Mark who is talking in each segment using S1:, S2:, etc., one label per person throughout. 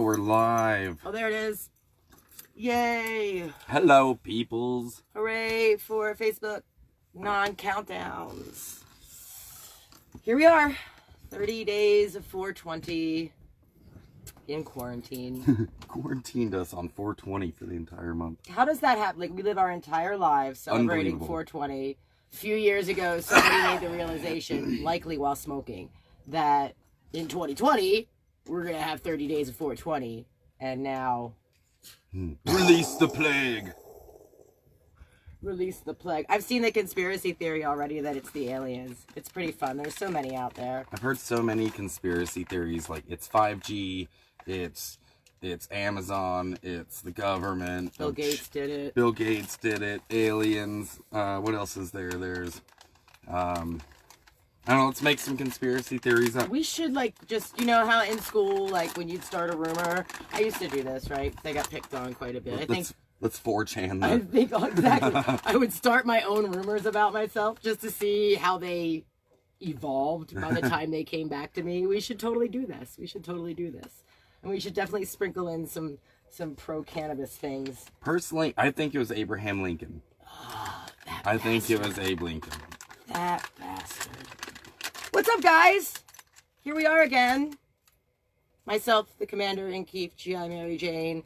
S1: Oh, we're live.
S2: Oh, there it is. Yay.
S1: Hello, peoples.
S2: Hooray for Facebook non-countdowns. Here we are. 30 days of 420 in quarantine.
S1: Quarantined us on 420 for the entire month.
S2: How does that happen? Like, we live our entire lives celebrating 420. A few years ago, somebody made the realization, likely while smoking, that in 2020, we're going to have 30 days of 420. And now...
S1: Release the plague.
S2: Release the plague. I've seen the conspiracy theory already that it's the aliens. It's pretty fun. There's so many out there.
S1: I've heard so many conspiracy theories, like it's 5G, it's Amazon, it's the government.
S2: Bill Gates did it.
S1: Bill Gates did it. Aliens. What else is there? There's, I don't know, let's make some conspiracy theories up.
S2: We should, like, just, you know how in school, like, when you'd start a rumor, I used to do this, right? They got picked on quite a bit.
S1: Let's 4chan that.
S2: I think, exactly. I would start my own rumors about myself just to see how they evolved by the time they came back to me. We should totally do this. We should totally do this. And we should definitely sprinkle in some pro-cannabis things.
S1: Personally, I think it was Abraham Lincoln.
S2: Oh,
S1: I think it was Abe Lincoln.
S2: That bastard. What's up, guys? Here we are again. Myself, the Commander-in-Chief, G.I. Mary Jane,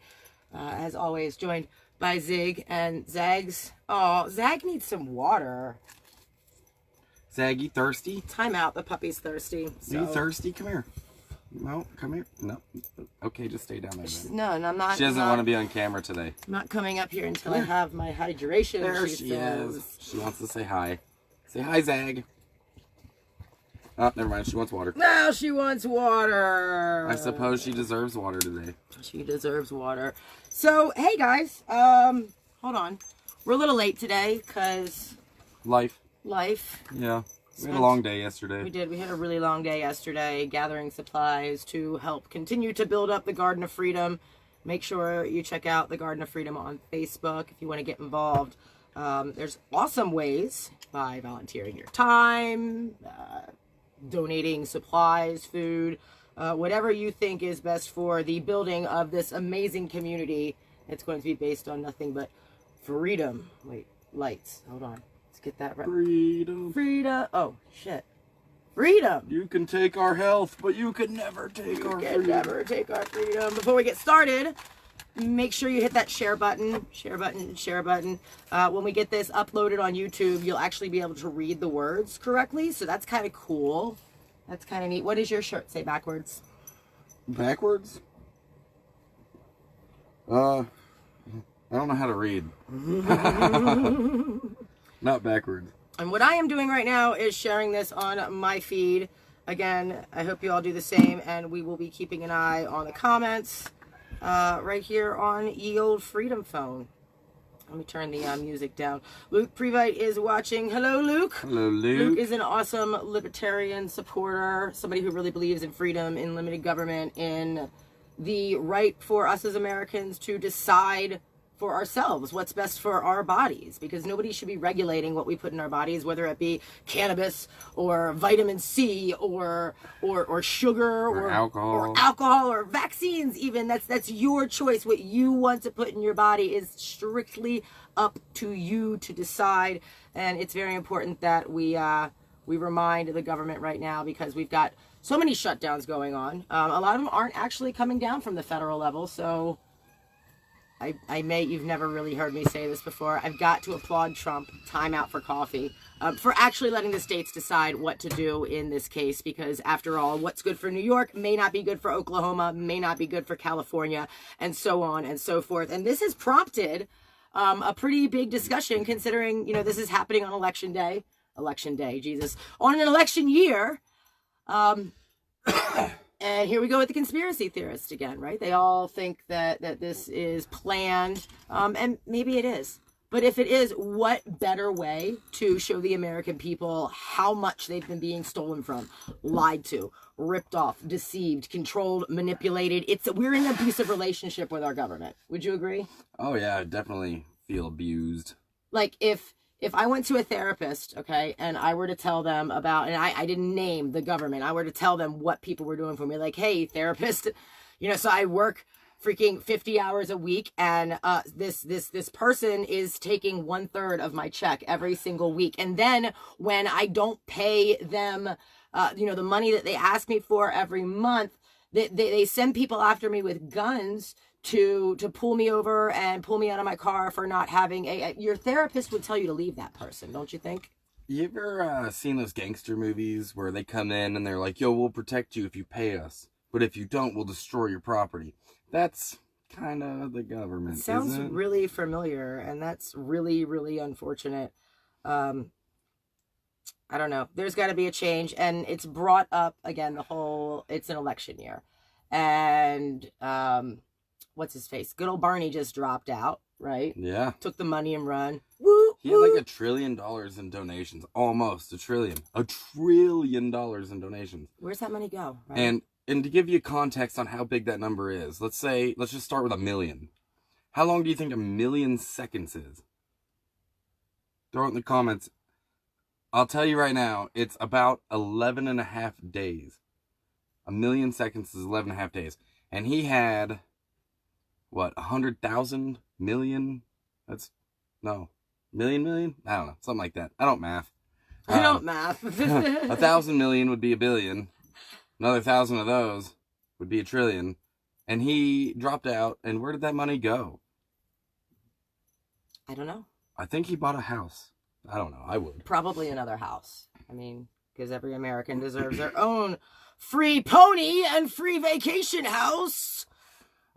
S2: as always, joined by Zig and Zags. Oh, Zag needs some water.
S1: Zag, you thirsty?
S2: Time out. The puppy's thirsty. So.
S1: You thirsty? Come here. No, come here. No. Okay, just stay down there.
S2: No, I'm not.
S1: She doesn't want to be on camera today.
S2: I'm not coming up here until I have my hydration.
S1: There she is. She wants to say hi. Say hi, Zag. Oh, never mind. She wants water.
S2: Now she wants water.
S1: I suppose she deserves water today.
S2: She deserves water. So, hey, guys. Hold on. We're a little late today because...
S1: Life.
S2: Yeah.
S1: We had a long day yesterday.
S2: We did. We had a really long day yesterday gathering supplies to help continue to build up the Garden of Freedom. Make sure you check out the Garden of Freedom on Facebook if you want to get involved. There's awesome ways by volunteering your time, donating supplies, food, whatever you think is best for the building of this amazing community. It's going to be based on nothing but freedom. Wait, lights. Hold on. Let's get that right.
S1: Freedom.
S2: Freedom. Oh, shit. Freedom.
S1: You can take our health, but you can never take our freedom.
S2: You can never take our freedom. Before we get started, make sure you hit that share button. Share button. Share button. When we get this uploaded on YouTube, you'll actually be able to read the words correctly. So that's kind of cool. That's kind of neat. What does your shirt say backwards?
S1: Backwards? I don't know how to read. Not backwards.
S2: And what I am doing right now is sharing this on my feed. Again, I hope you all do the same, and we will be keeping an eye on the comments right here on ye old Freedom Phone. Let me turn the music down. Luke Previte is watching. Hello, Luke.
S1: Hello, Luke.
S2: Luke is an awesome libertarian supporter, somebody who really believes in freedom, in limited government, in the right for us as Americans to decide for ourselves what's best for our bodies, because nobody should be regulating what we put in our bodies, whether it be cannabis or vitamin C or sugar or alcohol or vaccines. Even that's your choice. What you want to put in your body is strictly up to you to decide, and it's very important that we remind the government right now, because we've got so many shutdowns going on. A lot of them aren't actually coming down from the federal level, so you've never really heard me say this before. I've got to applaud Trump, time out for coffee, for actually letting the states decide what to do in this case, because after all, what's good for New York may not be good for Oklahoma, may not be good for California, and so on and so forth. And this has prompted a pretty big discussion, considering, you know, this is happening on election day, Jesus, on an election year. And here we go with the conspiracy theorists again, right? They all think that this is planned, and maybe it is. But if it is, what better way to show the American people how much they've been being stolen from, lied to, ripped off, deceived, controlled, manipulated? We're in an abusive relationship with our government. Would you agree?
S1: Oh, yeah, I definitely feel abused.
S2: Like, if I went to a therapist, okay, and I were to tell them about, and I didn't name the government, I were to tell them what people were doing for me, like, hey, therapist, So I work freaking 50 hours a week, and this person is taking 1/3 of my check every single week. And then when I don't pay them, the money that they ask me for every month, they send people after me with guns to pull me over and pull me out of my car for not having your therapist would tell you to leave that person, don't you think?
S1: You ever seen those gangster movies where they come in and they're like, yo, we'll protect you if you pay us, but if you don't, we'll destroy your property? That's kind of the government.
S2: It sounds
S1: isn't it?
S2: really familiar, and that's really, really unfortunate. I don't know. There's got to be a change, and it's brought up again. It's an election year, and what's his face? Good old Barney just dropped out, right?
S1: Yeah.
S2: Took the money and run. Woo!
S1: He had like $1 trillion in donations, almost $1 trillion in donations.
S2: Where's that money go?
S1: Right? And to give you context on how big that number is, let's just start with 1 million. How long do you think 1 million seconds is? Throw it in the comments. I'll tell you right now, it's about 11.5 days. 1 million seconds is 11.5 days. And he had, what, 100,000 million? Million? I don't know, something like that. I don't math.
S2: I don't math.
S1: 1,000 million would be a billion. Another 1,000 of those would be $1 trillion. And he dropped out. And where did that money go?
S2: I don't know.
S1: I think he bought a house. I don't know. I would.
S2: Probably another house. I mean, because every American deserves their own free pony and free vacation house.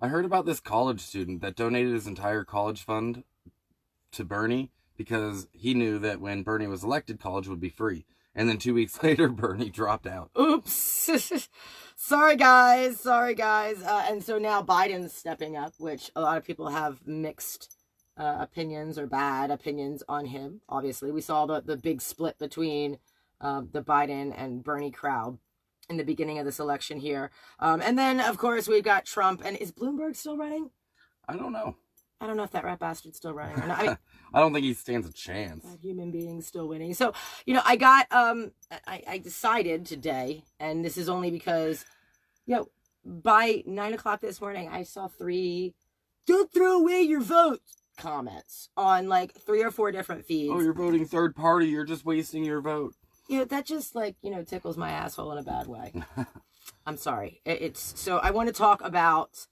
S1: I heard about this college student that donated his entire college fund to Bernie because he knew that when Bernie was elected, college would be free. And then 2 weeks later, Bernie dropped out.
S2: Oops. Sorry, guys. And so now Biden's stepping up, which a lot of people have mixed opinions or bad opinions on him. Obviously, we saw the big split between the Biden and Bernie crowd in the beginning of this election here. And then, of course, we've got Trump. And is Bloomberg still running?
S1: I don't know.
S2: I don't know if that rat bastard's still running or not. I mean,
S1: I don't think he stands a chance.
S2: That human being still winning. So, I got, I decided today, and this is only because, by 9 o'clock this morning, I saw 3, don't throw away your vote comments on like 3 or 4 different feeds.
S1: Oh, you're voting third party. You're just wasting your vote.
S2: That just tickles my asshole in a bad way. I'm sorry. So I want to talk about,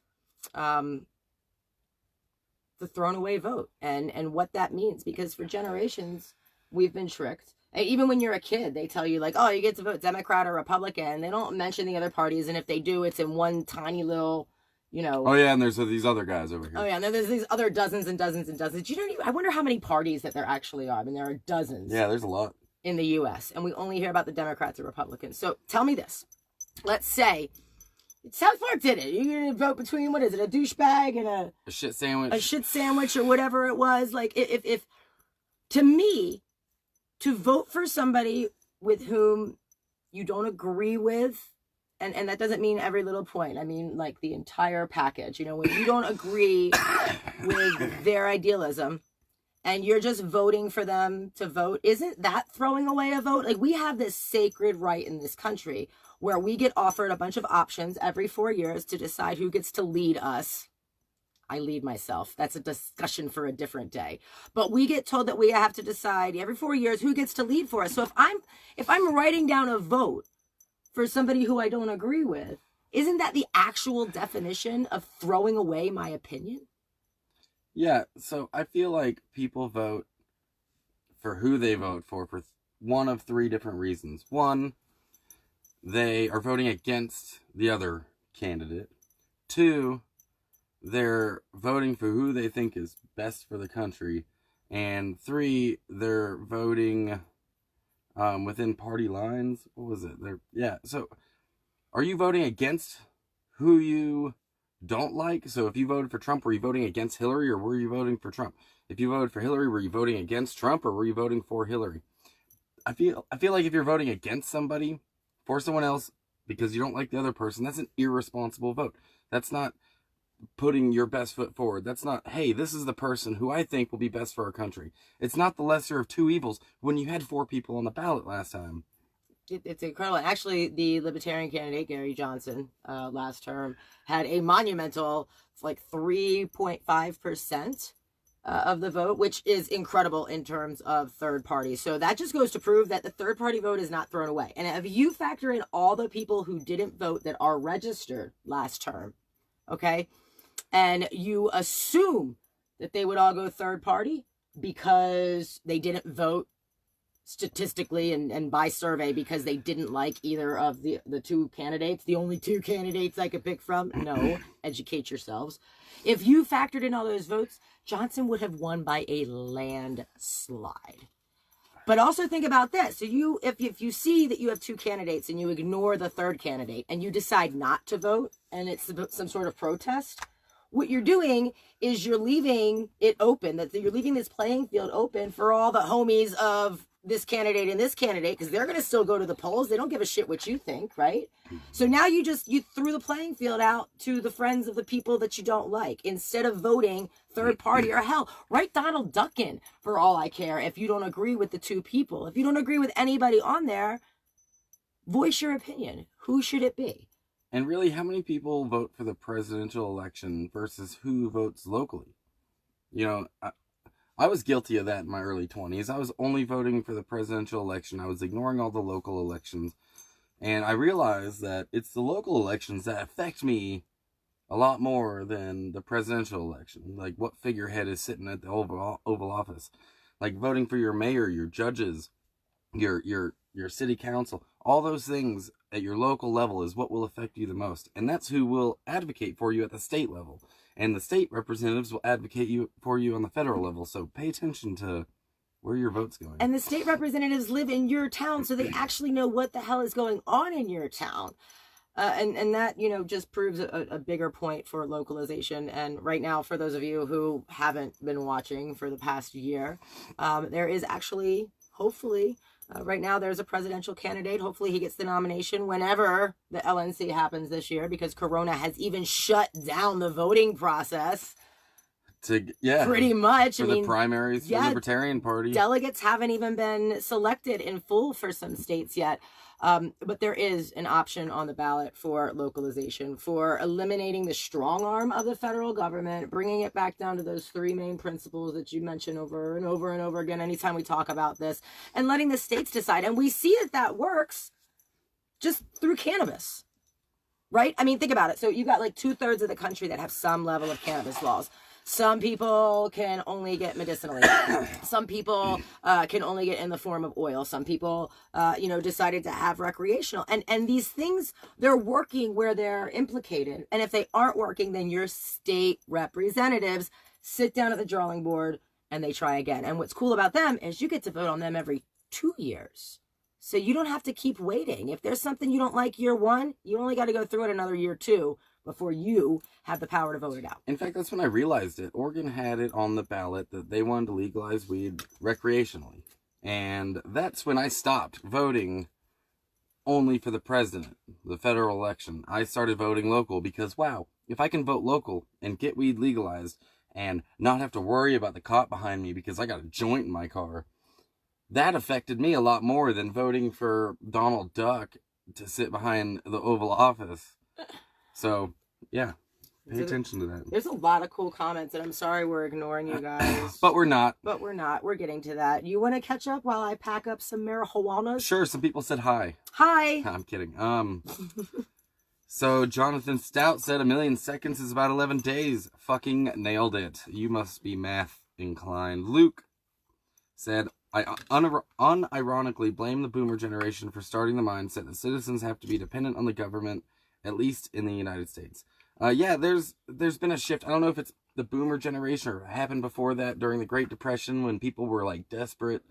S2: the thrown away vote and what that means, because for generations we've been tricked. And even when you're a kid, they tell you like, oh, you get to vote Democrat or Republican. They don't mention the other parties, and if they do, it's in one tiny little,
S1: Oh yeah, and there's these other guys over here.
S2: Oh yeah, and there's these other dozens and dozens and dozens. I wonder how many parties that there actually are. I mean, there are dozens.
S1: Yeah, there's a lot
S2: in the U.S., and we only hear about the Democrats or Republicans. So tell me this: let's say South Park did it. You're gonna vote between, what is it, a douchebag and
S1: a shit sandwich,
S2: or whatever it was. Like, if to me, to vote for somebody with whom you don't agree with, and that doesn't mean every little point. I mean, like the entire package. When you don't agree with their idealism, and you're just voting for them to vote, isn't that throwing away a vote? Like, we have this sacred right in this country where we get offered a bunch of options every 4 years to decide who gets to lead us. I lead myself. That's a discussion for a different day. But we get told that we have to decide every 4 years who gets to lead for us. So if I'm writing down a vote for somebody who I don't agree with, isn't that the actual definition of throwing away my opinion?
S1: Yeah, so I feel like people vote for who they vote for one of 3 different reasons. One, they are voting against the other candidate. 2, they're voting for who they think is best for the country. And 3, they're voting within party lines. What was it? So are you voting against who you don't like? So if you voted for Trump, were you voting against Hillary, or were you voting for Trump? If you voted for Hillary, were you voting against Trump, or were you voting for Hillary? I feel like if you're voting against somebody for someone else because you don't like the other person, that's an irresponsible vote. That's not putting your best foot forward. That's not, hey, this is the person who I think will be best for our country. It's not the lesser of 2 evils when you had 4 people on the ballot last time.
S2: It's incredible. And actually, the Libertarian candidate, Gary Johnson, last term, had a monumental, it's like 3.5% of the vote, which is incredible in terms of third parties. So that just goes to prove that the third party vote is not thrown away. And if you factor in all the people who didn't vote that are registered last term, okay, and you assume that they would all go third party because they didn't vote statistically and by survey because they didn't like either of the two candidates, the only two candidates I could pick from. No, educate yourselves. If you factored in all those votes, Johnson would have won by a landslide. But also think about this. So if you see that you have two candidates and you ignore the third candidate and you decide not to vote and it's some sort of protest, what you're doing is you're leaving it open, that you're leaving this playing field open for all the homies of this candidate and this candidate, because they're going to still go to the polls. They don't give a shit what you think, right? So now you threw the playing field out to the friends of the people that you don't like instead of voting third party, or hell, write Donald Duck in for all I care if you don't agree with the two people. If you don't agree with anybody on there, voice your opinion. Who should it be?
S1: And really, how many people vote for the presidential election versus who votes locally? You know, I was guilty of that in my early 20s. I was only voting for the presidential election. I was ignoring all the local elections. And I realized that it's the local elections that affect me a lot more than the presidential election. Like what figurehead is sitting at the Oval Office. Like voting for your mayor, your judges, your city council. All those things at your local level is what will affect you the most. And that's who will advocate for you at the state level. And the state representatives will advocate for you on the federal level. So pay attention to where your vote's going.
S2: And the state representatives live in your town, so they actually know what the hell is going on in your town. And that, just proves a bigger point for localization. And right now, for those of you who haven't been watching for the past year, there is actually, hopefully, right now there's a presidential candidate. Hopefully he gets the nomination whenever the LNC happens this year, because Corona has even shut down the voting process. Pretty much.
S1: For the primaries for the Libertarian Party.
S2: Delegates haven't even been selected in full for some states yet. But there is an option on the ballot for localization, for eliminating the strong arm of the federal government, bringing it back down to those three main principles that you mention over and over and over again anytime we talk about this, and letting the states decide. And we see that works just through cannabis, right? I mean, think about it. So you got like 2/3 of the country that have some level of cannabis laws. Some people can only get medicinally. Some people can only get in the form of oil. Some people, decided to have recreational. And these things, they're working where they're implicated. And if they aren't working, then your state representatives sit down at the drawing board and they try again. And what's cool about them is you get to vote on them every 2 years. So you don't have to keep waiting. If there's something you don't like year 1, you only got to go through it another year 2 before you have the power to vote it out.
S1: In fact, that's when I realized it. Oregon had it on the ballot that they wanted to legalize weed recreationally. And that's when I stopped voting only for the president, the federal election. I started voting local because, wow, if I can vote local and get weed legalized and not have to worry about the cop behind me because I got a joint in my car, that affected me a lot more than voting for Donald Duck to sit behind the Oval Office. So, yeah, pay attention to that.
S2: There's a lot of cool comments, and I'm sorry we're ignoring you guys.
S1: But we're not.
S2: We're getting to that. You want to catch up while I pack up some marijuana?
S1: Sure, some people said hi.
S2: Hi.
S1: I'm kidding. So Jonathan Stout said 1,000,000 seconds is about 11 days. Fucking nailed it. You must be math inclined. Luke said, I unironically blame the boomer generation for starting the mindset that citizens have to be dependent on the government, at least in the United States. There's been a shift. I don't know if it's the boomer generation or happened before that during the Great Depression when people were like desperate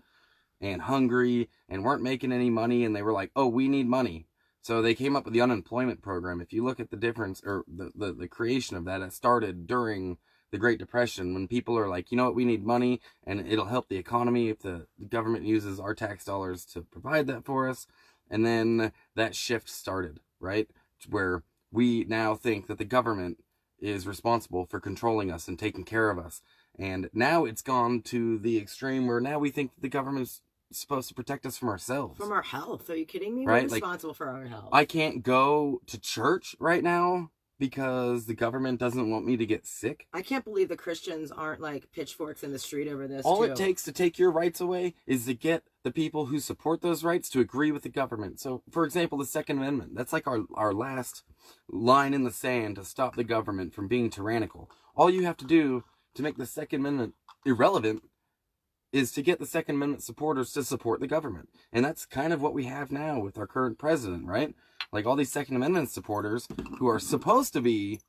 S1: and hungry and weren't making any money, and they were like, oh, we need money. So they came up with the unemployment program. If you look at the difference, or the creation of that, it started during the Great Depression when people are like, you know what, we need money and it'll help the economy if the government uses our tax dollars to provide that for us. And then that shift started, right? Where we now think that the government is responsible for controlling us and taking care of us. And now it's gone to the extreme where now we think that the government's supposed to protect us from ourselves.
S2: From our health. Are you kidding me?
S1: Right?
S2: We're responsible for our own health.
S1: I can't go to church right now because the government doesn't want me to get sick.
S2: I can't believe the Christians aren't like pitchforks in the street over this.
S1: All
S2: too.
S1: it takes to take your rights away is to get the people who support those rights to agree with the government. So, for example, the Second Amendment. That's like our last line in the sand to stop the government from being tyrannical. All you have to do to make the Second Amendment irrelevant is to get the Second Amendment supporters to support the government. And that's kind of what we have now with our current president, right? Like all these Second Amendment supporters who are supposed to be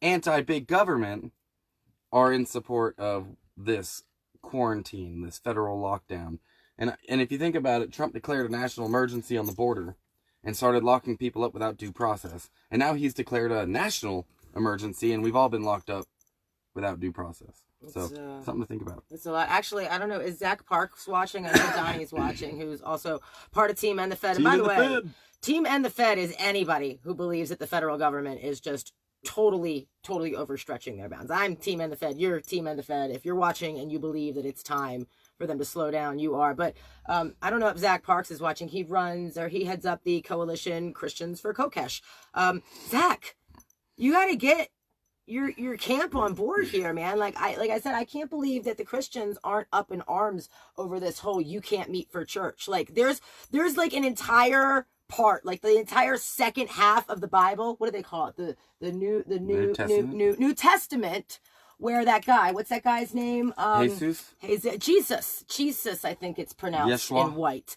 S1: anti-big government are in support of this quarantine, this federal lockdown. And if you think about it, Trump declared a national emergency on the border and started locking people up without due process. And now he's declared a national emergency, and we've all been locked up without due process. So, something to think about.
S2: It's a lot. Actually, I don't know. Is Zach Parks watching? I know Donnie's watching, who's also part of Team and the Fed. And by the way, Team and the Fed is anybody who believes that the federal government is just totally overstretching their bounds. I'm Team and the Fed. You're Team and the Fed. If you're watching and you believe that it's time for them to slow down, you are. But I don't know if Zach Parks is watching. He heads up the coalition Christians for Kokesh. Zach, you got to get your camp on board here, man. Like I said, I can't believe that the Christians aren't up in arms over this whole "you can't meet for church." Like there's like an entire part, like the entire second half of the Bible. What do they call it? The New Testament, where that guy, what's that guy's name? Jesus, I think it's pronounced in white.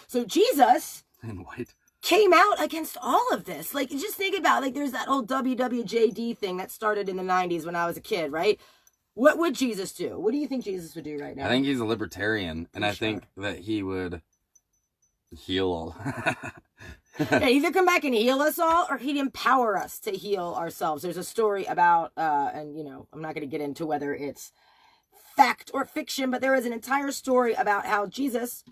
S2: So Jesus
S1: in white
S2: came out against all of this. Like, just think about, like, there's that whole WWJD thing that started in the 90s when I was a kid, right? What would Jesus do? What do you think Jesus would do right now?
S1: I think he's a libertarian, and I think that he would heal all.
S2: Yeah, either come back and heal us all, or he'd empower us to heal ourselves. There's a story about, and, you know, I'm not going to get into whether it's fact or fiction, but there is an entire story about how Jesus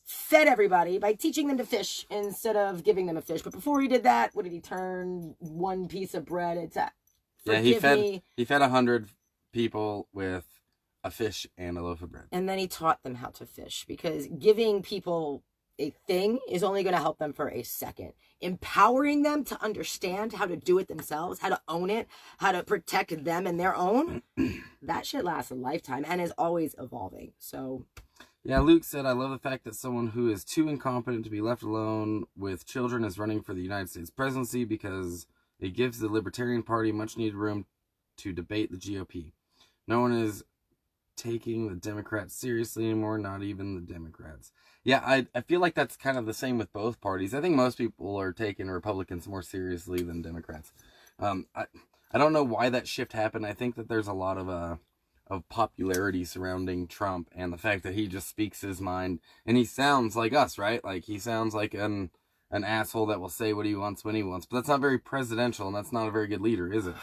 S2: fed everybody by teaching them to fish instead of giving them a fish. But before he did that, what did he turn one piece of bread into?
S1: He fed 100 people with a fish and a loaf of bread.
S2: And then he taught them how to fish, because giving people a thing is only going to help them for a second. Empowering them to understand how to do it themselves, how to own it, how to protect them and their own, that shit lasts a lifetime and is always evolving. So
S1: yeah, Luke said, I love the fact that someone who is too incompetent to be left alone with children is running for the United States presidency, because it gives the Libertarian Party much needed room to debate the GOP. No one is taking the Democrats seriously anymore, not even the Democrats. Yeah, I feel like that's kind of the same with both parties. I think most people are taking Republicans more seriously than Democrats. I don't know why that shift happened. I think that there's a lot of popularity surrounding Trump and the fact that he just speaks his mind, and he sounds like us, right? Like he sounds like an asshole that will say what he wants when he wants, but that's not very presidential, and that's not a very good leader, is it?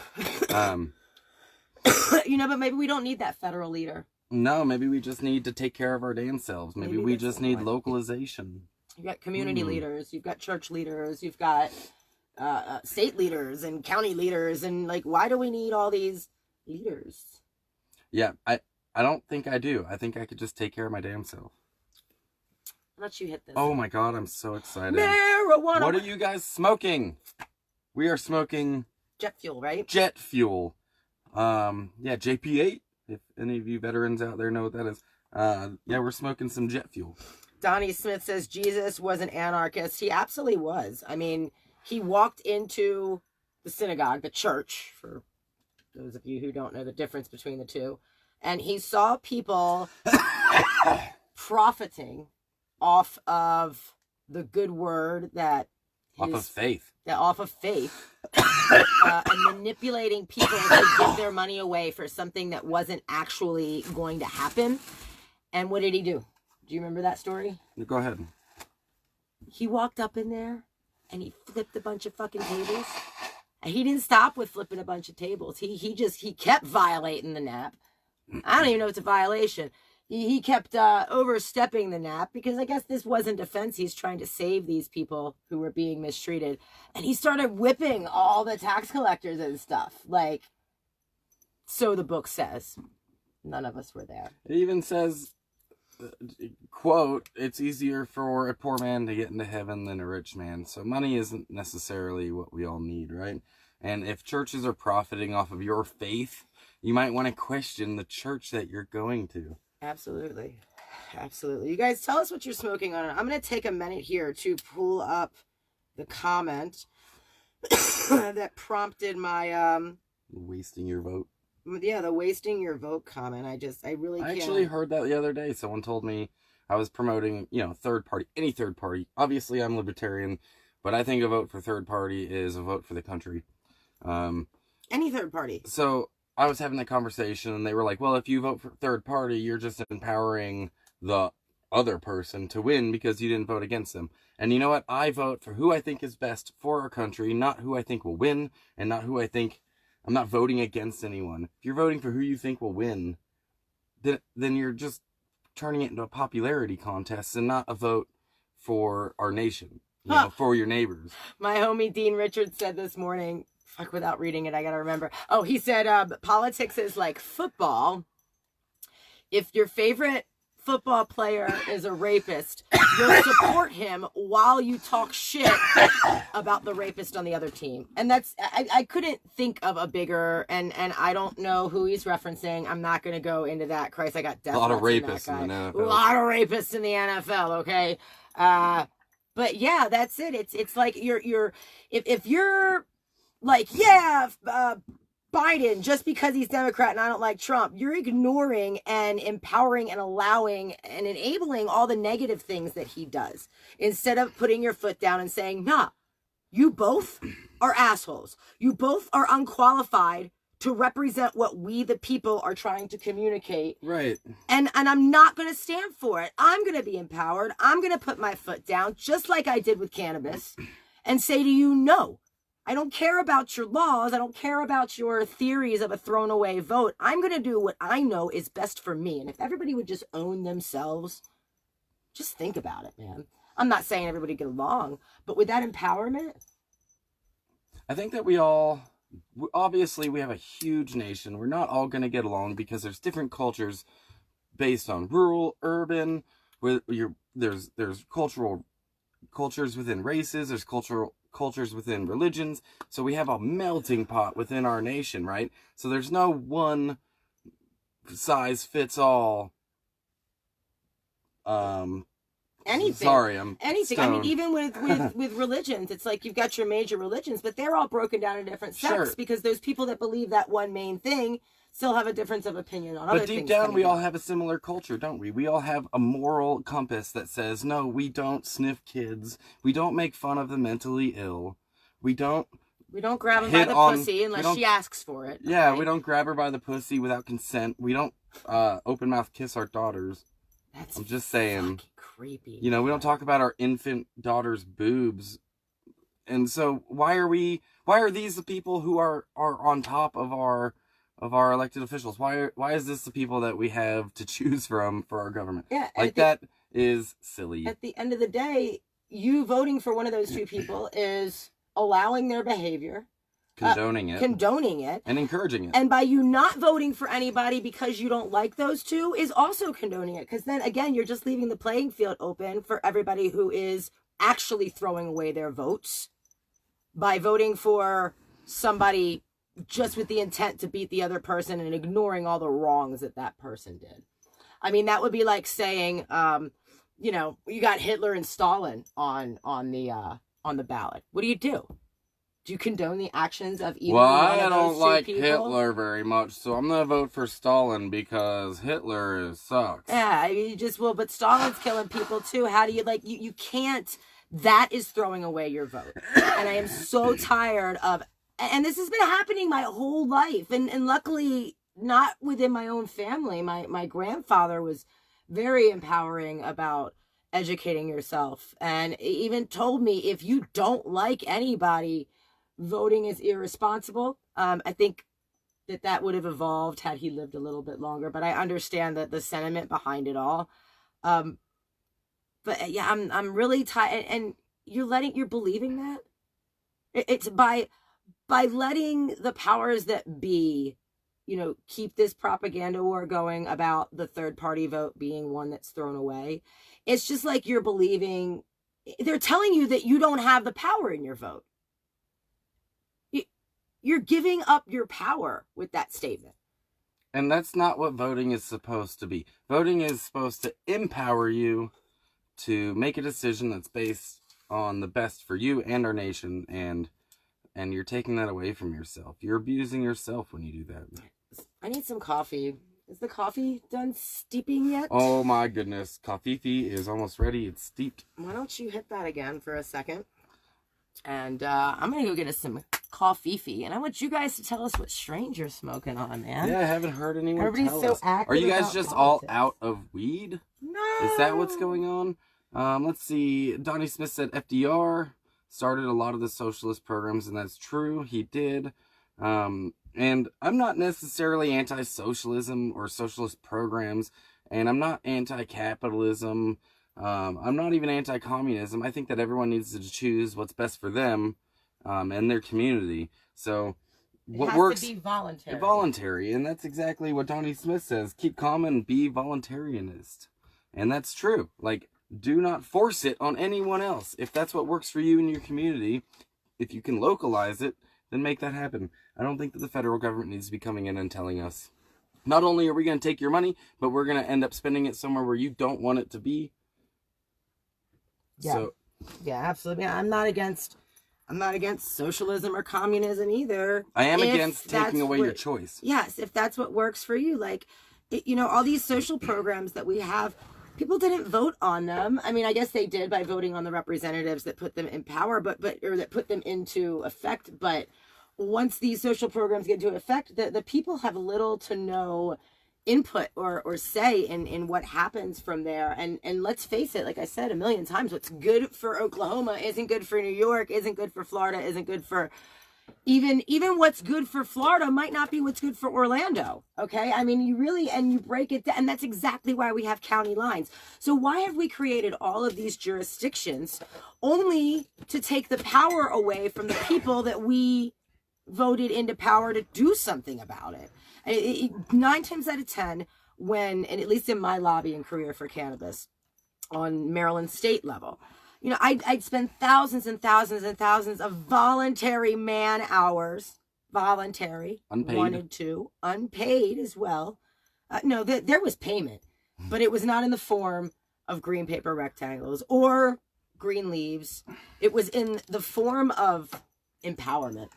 S2: You know, but maybe we don't need that federal leader.
S1: No, maybe we just need to take care of our damn selves. Maybe we just need localization.
S2: You've got community leaders, you've got church leaders, you've got state leaders and county leaders, and like, why do we need all these leaders?
S1: Yeah, I don't think I do. I think I could just take care of my damn self.
S2: I'll let you hit this.
S1: Oh my god, I'm so excited.
S2: Marijuana!
S1: What are you guys smoking? We are smoking
S2: jet fuel, right?
S1: Jet fuel. Yeah, JP8. If any of you veterans out there know what that is. Yeah, we're smoking some jet fuel.
S2: Donnie Smith says Jesus was an anarchist. He absolutely was. I mean, he walked into the synagogue, the church, for those of you who don't know the difference between the two, and he saw people profiting off of the good word that
S1: off of faith.
S2: Yeah, off of faith. And manipulating people to give their money away for something that wasn't actually going to happen. And what did he do? Do you remember that story?
S1: Go ahead.
S2: He walked up in there and he flipped a bunch of fucking tables. And he didn't stop with flipping a bunch of tables. He kept violating the NAP. I don't even know if it's a violation. He kept overstepping the NAP, because I guess this wasn't defense. He's trying to save these people who were being mistreated. And he started whipping all the tax collectors and stuff. Like, so the book says. None of us were there.
S1: It even says quote, it's easier for a poor man to get into heaven than a rich man. So money isn't necessarily what we all need, right? And if churches are profiting off of your faith, you might want to question the church that you're going to.
S2: Absolutely. Absolutely. You guys, tell us what you're smoking on. I'm going to take a minute here to pull up the comment that prompted my
S1: wasting your vote.
S2: Yeah, the wasting your vote comment. I really can't.
S1: I actually heard that the other day. Someone told me I was promoting, third party, any third party. Obviously, I'm libertarian, but I think a vote for third party is a vote for the country.
S2: Any third party.
S1: So I was having that conversation, and they were like, well, if you vote for third party, you're just empowering the other person to win because you didn't vote against them. And you know what? I vote for who I think is best for our country, not who I think will win, and not who I think... I'm not voting against anyone. If you're voting for who you think will win, then you're just turning it into a popularity contest and not a vote for our nation, for your neighbors.
S2: My homie Dean Richards said this morning, fuck, without reading it, I gotta remember. Oh, he said, politics is like football. If your favorite football player is a rapist, you'll support him while you talk shit about the rapist on the other team. And that's, I couldn't think of a bigger, and I don't know who he's referencing. I'm not going to go into that. Christ, I got death.
S1: A lot of rapists in the NFL.
S2: A lot of rapists in the NFL, okay? But yeah, that's it. It's like if you're like, yeah, Biden, just because he's Democrat and I don't like Trump, you're ignoring and empowering and allowing and enabling all the negative things that he does. Instead of putting your foot down and saying, nah, you both are assholes. You both are unqualified to represent what we, the people, are trying to communicate.
S1: Right.
S2: And I'm not going to stand for it. I'm going to be empowered. I'm going to put my foot down, just like I did with cannabis, and say to you, no. I don't care about your laws. I don't care about your theories of a thrown away vote. I'm going to do what I know is best for me. And if everybody would just own themselves, just think about it, man. I'm not saying everybody get along, but with that empowerment.
S1: I think that obviously we have a huge nation. We're not all going to get along because there's different cultures based on rural, urban, there's cultural cultures within races, there's cultures within religions, so we have a melting pot within our nation, right? So there's no one size fits all.
S2: Anything.
S1: Sorry, I'm
S2: anything.
S1: stoned.
S2: I mean, even with religions, it's like you've got your major religions, but they're all broken down into different sects because those people that believe that one main thing still have a difference of opinion on other things.
S1: But deep down, we all have a similar culture, don't we? We all have a moral compass that says, no, we don't sniff kids. We don't make fun of the mentally ill. We don't
S2: grab them by the pussy unless she asks for it.
S1: Yeah, right? We don't grab her by the pussy without consent. We don't open mouth kiss our daughters. I'm just saying.
S2: Fucking creepy.
S1: We don't talk about our infant daughter's boobs. And so why are these the people who are on top of our elected officials? Why is this the people that we have to choose from for our government?
S2: Yeah,
S1: that is silly.
S2: At the end of the day, you voting for one of those two people is allowing their behavior,
S1: condoning it,
S2: and
S1: encouraging it.
S2: And by you not voting for anybody because you don't like those two is also condoning it. Because then again, you're just leaving the playing field open for everybody who is actually throwing away their votes by voting for somebody just with the intent to beat the other person and ignoring all the wrongs that person did. I mean, that would be like saying, you got Hitler and Stalin on the ballot. What do? Do you condone the actions of either one of those two people? Well, I don't like
S1: Hitler very much, so I'm going to vote for Stalin because Hitler sucks.
S2: Yeah, but Stalin's killing people too. How do you can't, that is throwing away your vote. And I am so tired of, and this has been happening my whole life, and luckily not within my own family. My grandfather was very empowering about educating yourself, and even told me if you don't like anybody, voting is irresponsible. I think that would have evolved had he lived a little bit longer, but I understand that the sentiment behind it all. But yeah, I'm really tired, and you're believing that it's by letting the powers that be, keep this propaganda war going about the third party vote being one that's thrown away. It's just like you're believing, they're telling you that you don't have the power in your vote. You're giving up your power with that statement.
S1: And that's not what voting is supposed to be. Voting is supposed to empower you to make a decision that's based on the best for you and our nation, and you're taking that away from yourself. You're abusing yourself when you do that.
S2: I need some coffee. Is the coffee done steeping yet?
S1: Oh my goodness. Coffee is almost ready. It's steeped.
S2: Why don't you hit that again for a second? And I'm going to go get us some coffee. And I want you guys to tell us what strain you're smoking on, man.
S1: Yeah, I haven't heard anyone
S2: Everybody's
S1: tell
S2: so
S1: us.
S2: active.
S1: Are you guys
S2: about
S1: just
S2: politics.
S1: all out of weed?
S2: No.
S1: Is that what's going on? Let's see. Donnie Smith said FDR started a lot of the socialist programs, and that's true. He did. And I'm not necessarily anti-socialism or socialist programs, and I'm not anti-capitalism. I'm not even anti-communism. I think that everyone needs to choose what's best for them and their community. So what works
S2: to be voluntary.
S1: Voluntary, and that's exactly what Donnie Smith says. Keep calm and be voluntarianist. And that's true. Like, do not force it on anyone else. If that's what works for you and your community, if you can localize it, then make that happen. I don't think that the federal government needs to be coming in and telling us, not only are we going to take your money, but we're going to end up spending it somewhere where you don't want it to be.
S2: Yeah.
S1: So,
S2: yeah, absolutely. I'm not against socialism or communism either.
S1: I am against taking away your choice.
S2: Yes, if that's what works for you. Like, all these social programs that we have, people didn't vote on them. I mean, I guess they did by voting on the representatives that put them in power, or that put them into effect. But once these social programs get into effect, the people have little to no input or say in what happens from there. And let's face it, like I said a million times, what's good for Oklahoma isn't good for New York, isn't good for Florida, isn't good for even what's good for Florida might not be what's good for Orlando. Okay. I mean, you break it down, and that's exactly why we have county lines. So why have we created all of these jurisdictions only to take the power away from the people that we voted into power to do something about it? 9 times out of 10, and at least in my lobbying career for cannabis on Maryland state level, I'd spend thousands and thousands and thousands of voluntary man hours, unpaid, wanted to, unpaid as well. No, there was payment, but it was not in the form of green paper rectangles or green leaves. It was in the form of empowerment.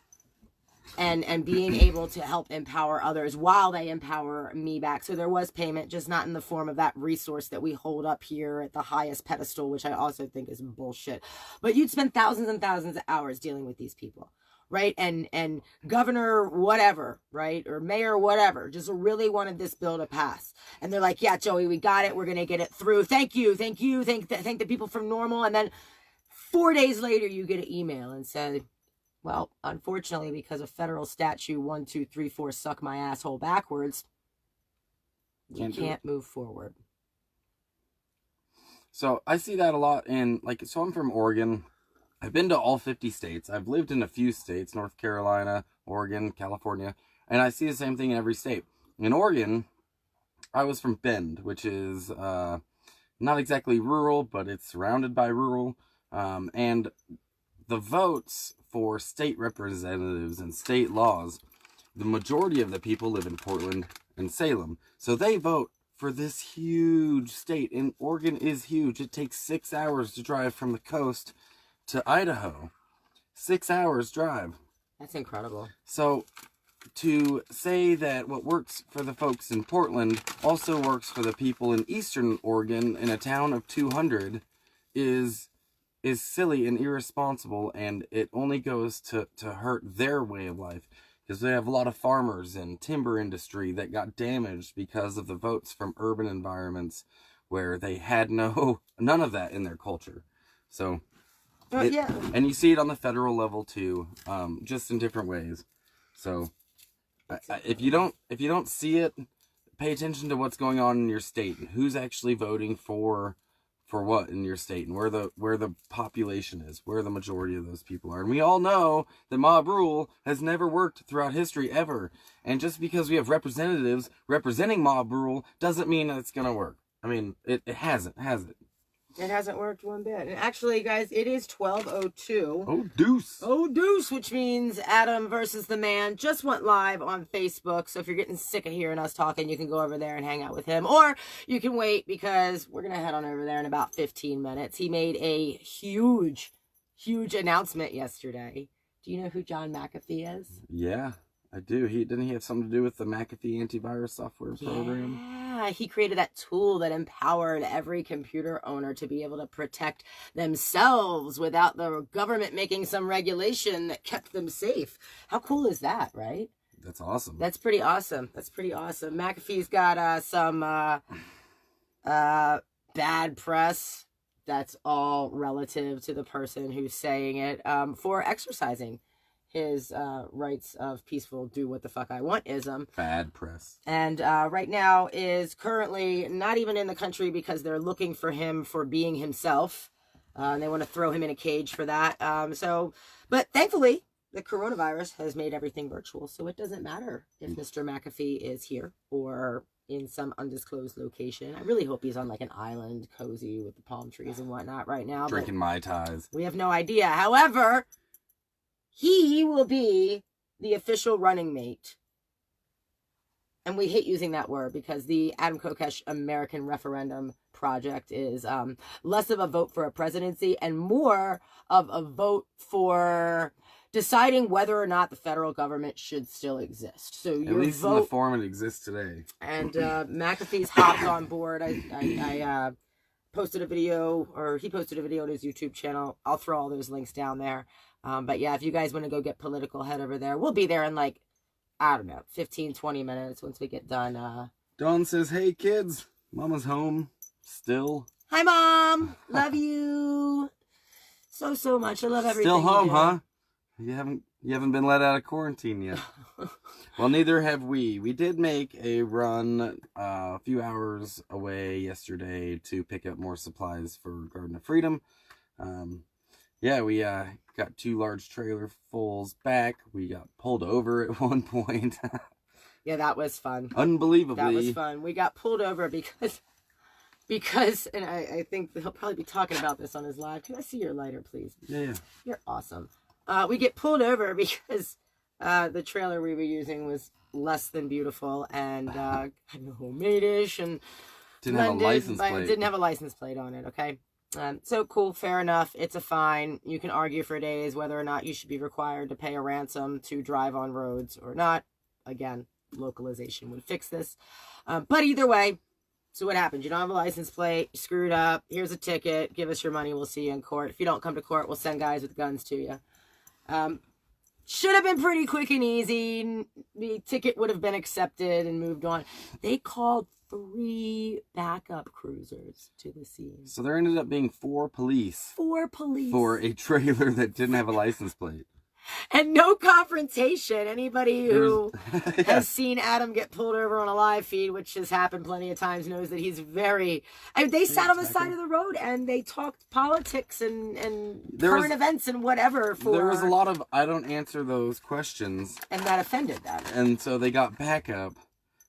S2: And being able to help empower others while they empower me back. So there was payment, just not in the form of that resource that we hold up here at the highest pedestal, which I also think is bullshit. But you'd spend thousands and thousands of hours dealing with these people, right? And governor whatever, right? Or mayor whatever, just really wanted this bill to pass. And they're like, yeah, Joey, we got it. We're going to get it through. Thank you. Thank the people from Normal. And then 4 days later, you get an email and say, well, unfortunately, because of federal statute 1, 2, 3, 4, suck my asshole backwards, you can't move forward.
S1: So I see that a lot so I'm from Oregon. I've been to all 50 states. I've lived in a few states, North Carolina, Oregon, California, and I see the same thing in every state. In Oregon, I was from Bend, which is not exactly rural, but it's surrounded by rural, and the votes for state representatives and state laws, the majority of the people live in Portland and Salem. So they vote for this huge state. And Oregon is huge. It takes 6 hours to drive from the coast to Idaho. 6 hours drive.
S2: That's incredible.
S1: So to say that what works for the folks in Portland also works for the people in Eastern Oregon in a town of 200 is silly and irresponsible, and it only goes to hurt their way of life, because they have a lot of farmers and timber industry that got damaged because of the votes from urban environments where they had none of that in their culture. So
S2: yeah,
S1: and you see it on the federal level too, just in different ways. So if you don't see it, pay attention to what's going on in your state and who's actually voting for for what in your state, and where the population is, where the majority of those people are. And we all know that mob rule has never worked throughout history ever. And just because we have representatives representing mob rule doesn't mean that it's gonna work. I mean, it hasn't, has it?
S2: It hasn't worked one bit. And actually, guys, it is 12:02.
S1: Oh, deuce.
S2: Oh, deuce, which means Adam versus the Man just went live on Facebook. So if you're getting sick of hearing us talking, you can go over there and hang out with him. Or you can wait, because we're going to head on over there in about 15 minutes. He made a huge announcement yesterday. Do you know who John McAfee is?
S1: Yeah, I do. Didn't he have something to do with the McAfee antivirus software program?
S2: Yeah, he created that tool that empowered every computer owner to be able to protect themselves without the government making some regulation that kept them safe. How cool is that, right?
S1: That's awesome.
S2: That's pretty awesome. That's pretty awesome. McAfee's got some bad press. That's all relative to the person who's saying it, for exercising his rights of peaceful do what the fuck I want ism.
S1: Bad press. And
S2: right now is currently not even in the country because they're looking for him for being himself. And they want to throw him in a cage for that. But thankfully, the coronavirus has made everything virtual. So it doesn't matter if Mr. McAfee is here or in some undisclosed location. I really hope he's on like an island cozy with the palm trees and whatnot right now.
S1: Drinking Mai Tais.
S2: We have no idea. However, he will be the official running mate. And we hate using that word because the Adam Kokesh American Referendum Project is less of a vote for a presidency and more of a vote for deciding whether or not the federal government should still exist. So
S1: at least in the form it exists today.
S2: And McAfee's hopped on board. I posted a video, or he posted a video on his YouTube channel. I'll throw all those links down there. But yeah, if you guys want to go get political, head over there. We'll be there in like, I don't know, 15, 20 minutes once we get done.
S1: Dawn says, hey kids, Mama's home still.
S2: Hi Mom, love you so much. I love everything.
S1: Still home, huh? You haven't been let out of quarantine yet. Well, neither have we. We did make a run a few hours away yesterday to pick up more supplies for Garden of Freedom. Yeah, we got 2 large trailer fulls back. We got pulled over at one point.
S2: Yeah, that was fun.
S1: Unbelievably.
S2: That was fun. We got pulled over because, and I think he'll probably be talking about this on his live. Can I see your lighter, please?
S1: Yeah.
S2: You're awesome. We get pulled over because the trailer we were using was less than beautiful and kind of homemade-ish and
S1: didn't have a license plate.
S2: Didn't have a license plate on it, okay? So cool, fair enough. It's a fine. You can argue for days whether or not you should be required to pay a ransom to drive on roads or not. Again, localization would fix this. But either way, so what happens? You don't have a license plate, you screwed up, here's a ticket, give us your money, we'll see you in court. If you don't come to court, we'll send guys with guns to you. Should have been pretty quick and easy. The ticket would have been accepted and moved on. They called 3 backup cruisers to the scene.
S1: So there ended up being 4 police.
S2: 4 police.
S1: For a trailer that didn't have a license plate.
S2: And no confrontation. Anybody who has seen Adam get pulled over on a live feed, which has happened plenty of times, knows that he's very... I mean, they sat on the side of the road and they talked politics and current events and whatever for...
S1: There was a lot of, I don't answer those questions.
S2: And that offended them.
S1: And so they got backup.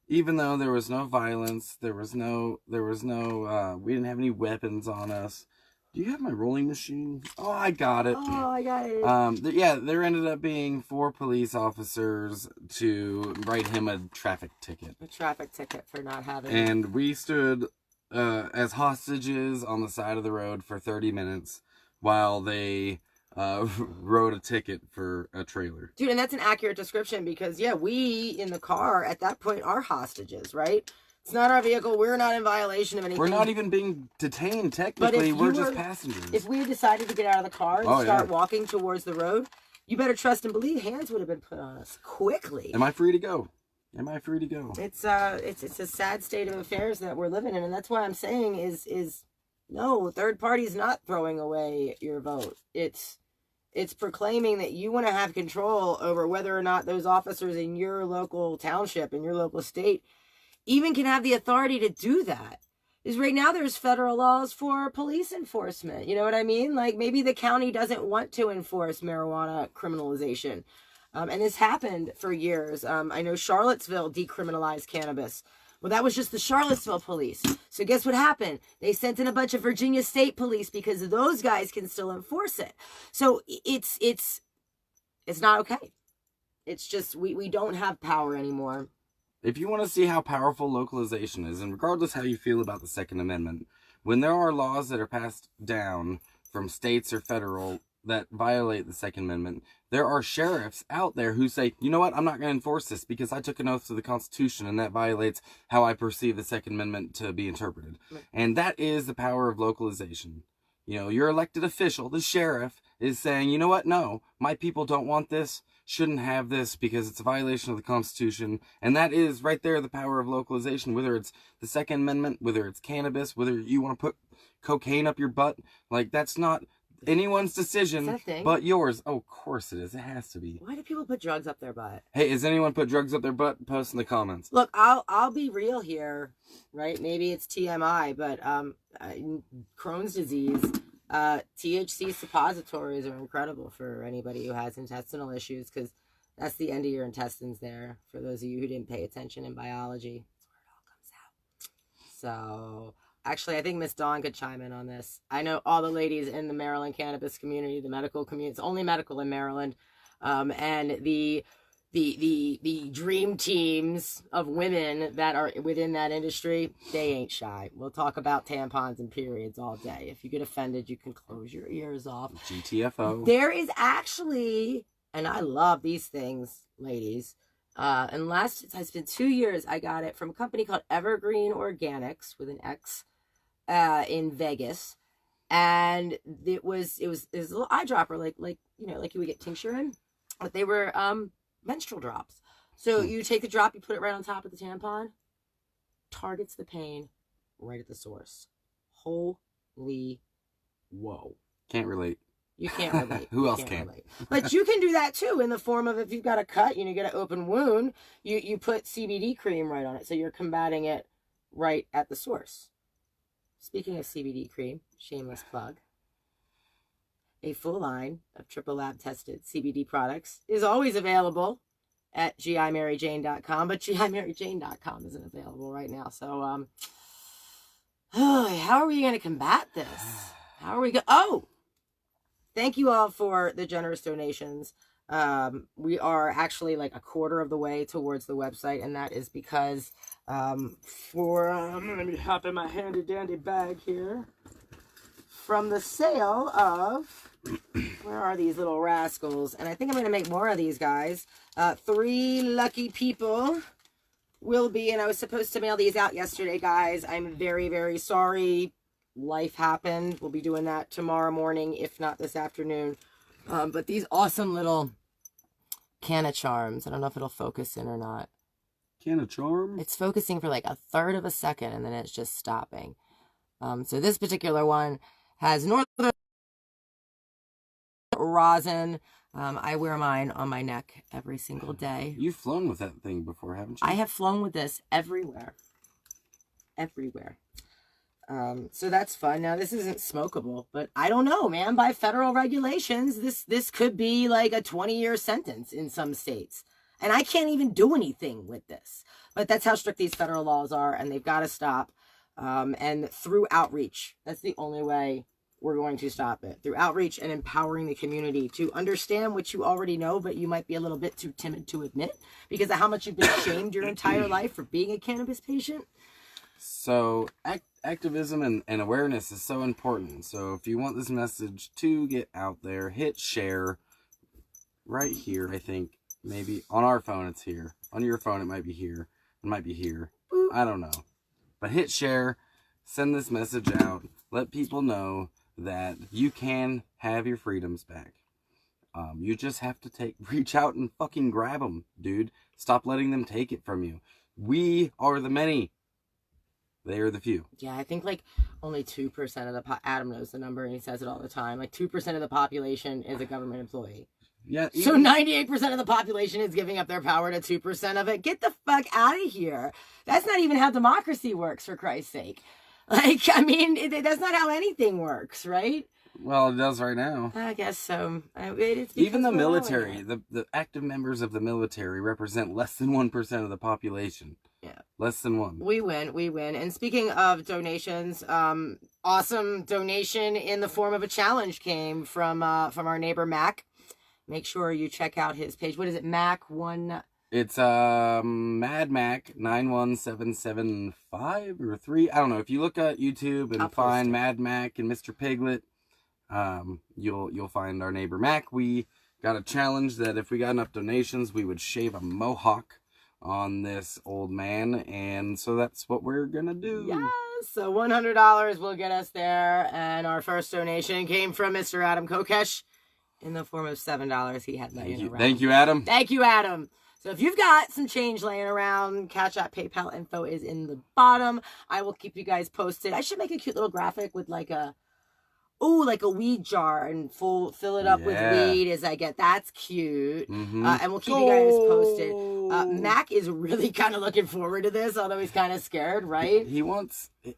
S1: Even though there was no violence, we didn't have any weapons on us. Do you have my rolling machine? Oh, I got it.
S2: Oh, I got it.
S1: Yeah, there ended up being 4 police officers to write him a traffic ticket.
S2: A traffic ticket for not having...
S1: And we stood as hostages on the side of the road for 30 minutes while they wrote a ticket for a trailer.
S2: Dude, and that's an accurate description because, yeah, we in the car at that point are hostages, right? It's not our vehicle. We're not in violation of anything.
S1: We're not even being detained, technically. We're just passengers.
S2: If we decided to get out of the car and start walking towards the road, you better trust and believe hands would have been put on us quickly.
S1: Am I free to go? Am I free to go?
S2: It's a sad state of affairs that we're living in, and that's why I'm saying is no, third party's not throwing away your vote. It's proclaiming that you want to have control over whether or not those officers in your local township, in your local state, even can have the authority to do that. is right now there's federal laws for police enforcement. You know what I mean? Like maybe the county doesn't want to enforce marijuana criminalization. And this happened for years. I know Charlottesville decriminalized cannabis. Well, that was just the Charlottesville police. So guess what happened? They sent in a bunch of Virginia State police because those guys can still enforce it. So it's not okay. It's just we don't have power anymore.
S1: If you want to see how powerful localization is, and regardless how you feel about the Second Amendment, when there are laws that are passed down from states or federal that violate the Second Amendment, there are sheriffs out there who say, you know what, I'm not going to enforce this because I took an oath to the Constitution and that violates how I perceive the Second Amendment to be interpreted. And that is the power of localization. You know, your elected official, the sheriff, is saying, you know what, no, my people don't want this, shouldn't have this because it's a violation of the Constitution. And that is right there the power of localization, whether it's the Second Amendment, whether it's cannabis, whether you want to put cocaine up your butt. Like, that's not anyone's decision but yours. Oh, of course it is. It has to be.
S2: Why do people put drugs up their butt?
S1: Hey, has anyone put drugs up their butt? Post in the comments.
S2: Look, I'll be real here, right? Maybe it's TMI, but Crohn's disease, THC suppositories are incredible for anybody who has intestinal issues because that's the end of your intestines there. For those of you who didn't pay attention in biology, that's where it all comes out. So actually, I think Miss Dawn could chime in on this. I know all the ladies in the Maryland cannabis community, the medical community. It's only medical in Maryland, and the dream teams of women that are within that industry, they ain't shy. We'll talk about tampons and periods all day. If you get offended, you can close your ears off.
S1: GTFO.
S2: There is actually, and I love these things, ladies. And it's been 2 years. I got it from a company called Evergreen Organics with an X. In Vegas, and it was a little eyedropper, like you would get tincture in, but they were menstrual drops. So you take the drop, you put it right on top of the tampon, targets the pain right at the source. Holy whoa!
S1: Can't relate.
S2: You can't relate.
S1: Who else can?
S2: Relate. But you can do that too in the form of if you've got a cut, you get an open wound, you put CBD cream right on it, so you're combating it right at the source. Speaking of CBD cream, shameless plug, a full line of triple lab tested CBD products is always available at GIMaryJane.com, but GIMaryJane.com isn't available right now. So, how are we going to combat this? How are we going? Oh, thank you all for the generous donations. We are actually like a quarter of the way towards the website, and that is because let me hop in my handy dandy bag here. From the sale of, where are these little rascals? And I think I'm going to make more of these guys. 3 lucky people will be, and I was supposed to mail these out yesterday, guys. I'm very, very sorry. Life happened. We'll be doing that tomorrow morning, if not this afternoon. But these awesome little can of charms. I don't know if it'll focus in or not.
S1: Can of charm?
S2: It's focusing for like a third of a second and then it's just stopping. So this particular one has northern rosin. I wear mine on my neck every single day.
S1: You've flown with that thing before, haven't you?
S2: I have flown with this everywhere. Everywhere. So that's fun. Now this isn't smokable, but I don't know, man. By federal regulations, this could be like a 20-year sentence in some states. And I can't even do anything with this. But that's how strict these federal laws are, and they've got to stop. And through outreach, that's the only way we're going to stop it. Through outreach and empowering the community to understand what you already know, but you might be a little bit too timid to admit because of how much you've been shamed your entire life for being a cannabis patient.
S1: So activism and awareness is so important. So if you want this message to get out there, hit share right here. I think maybe on our phone it's here. On your phone it might be here. It might be here. I don't know. But hit share. Send this message out. Let people know that you can have your freedoms back. You just have to reach out and fucking grab them, dude. Stop letting them take it from you. We are the many. They are the few. Yeah,
S2: I think like only 2% of the Adam knows the number and he says it all the time. Like 2% of the population is a government employee.
S1: Yeah.
S2: So 98% of the population is giving up their power to 2% of it. Get the fuck out of here. That's not even how democracy works, for Christ's sake. Like, I mean, that's not how anything works, right?
S1: Well, it does right now.
S2: I guess so.
S1: Even the military, the active members of the military represent less than 1% of the population.
S2: Yeah.
S1: Less than 1.
S2: We win. And speaking of donations, awesome donation in the form of a challenge came from our neighbor Mac. Make sure you check out his page. What is it? Mac one.
S1: It's Mad Mac 91775 or 3. I don't know. If you look at YouTube and find Mad Mac and Mr. Piglet, you'll find our neighbor Mac. We got a challenge that if we got enough donations, we would shave a mohawk on this old man, and so that's what we're gonna do.
S2: Yes, so $100 will get us there, and our first donation came from Mr. Adam Kokesh in the form of $7 he had laying around.
S1: Thank you, Adam.
S2: Thank you, Adam. So if you've got some change laying around, Cash App, PayPal info is in the bottom. I will keep you guys posted. I should make a cute little graphic with like a weed jar and fill it up with weed as I get. That's cute. And we'll keep you guys posted. Mac is really kind of looking forward to this, although he's kind of scared, right?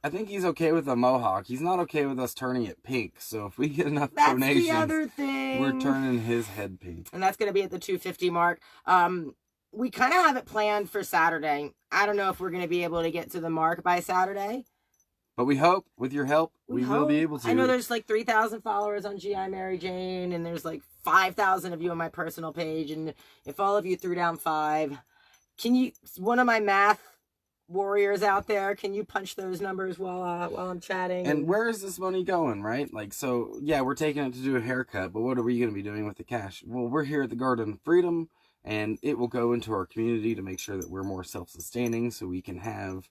S1: I think he's okay with the mohawk. He's not okay with us turning it pink. So if we get enough donations,
S2: the other thing.
S1: We're turning his head pink.
S2: And that's going to be at the 250 mark. We kind of have it planned for Saturday. I don't know if we're going to be able to get to the mark by Saturday.
S1: But we hope, with your help, we will be able to.
S2: I know there's like 3,000 followers on GI Mary Jane, and there's like 5,000 of you on my personal page. And if all of you threw down 5, one of my math warriors out there, can you punch those numbers while I'm chatting?
S1: And where is this money going, right? Like, so, yeah, we're taking it to do a haircut, but what are we going to be doing with the cash? Well, we're here at the Garden of Freedom, and it will go into our community to make sure that we're more self-sustaining so we can have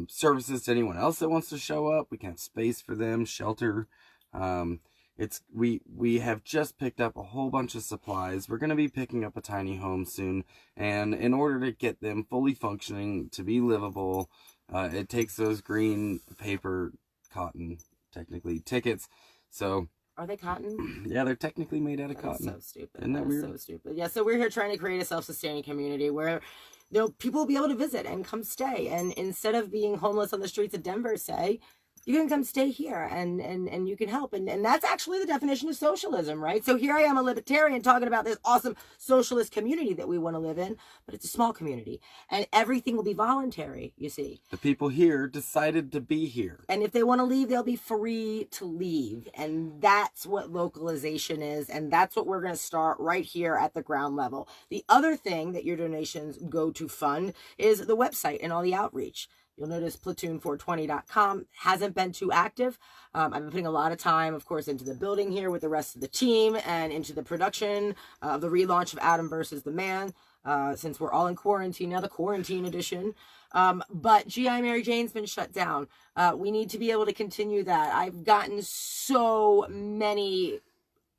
S1: services to anyone else that wants to show up. We can have space for them, shelter. We have just picked up a whole bunch of supplies. We're going to be picking up a tiny home soon, and in order to get them fully functioning, to be livable, it takes those green paper cotton, technically, tickets. So
S2: are they cotton?
S1: Yeah, they're technically made out of cotton.
S2: So stupid.
S1: Isn't that weird?
S2: So stupid. Yeah, so we're here trying to create a self-sustaining community where people will be able to visit and come stay. And instead of being homeless on the streets of Denver, say, you can come stay here and you can help. And that's actually the definition of socialism, right? So here I am, a libertarian, talking about this awesome socialist community that we want to live in, but it's a small community. And everything will be voluntary, you see.
S1: The people here decided to be here.
S2: And if they want to leave, they'll be free to leave. And that's what localization is. And that's what we're going to start right here at the ground level. The other thing that your donations go to fund is the website and all the outreach. You'll notice platoon420.com hasn't been too active. I've been putting a lot of time, of course, into the building here with the rest of the team and into the production of the relaunch of Adam versus the Man, since we're all in quarantine now, the quarantine edition. But GI Mary Jane's been shut down. We need to be able to continue that. I've gotten so many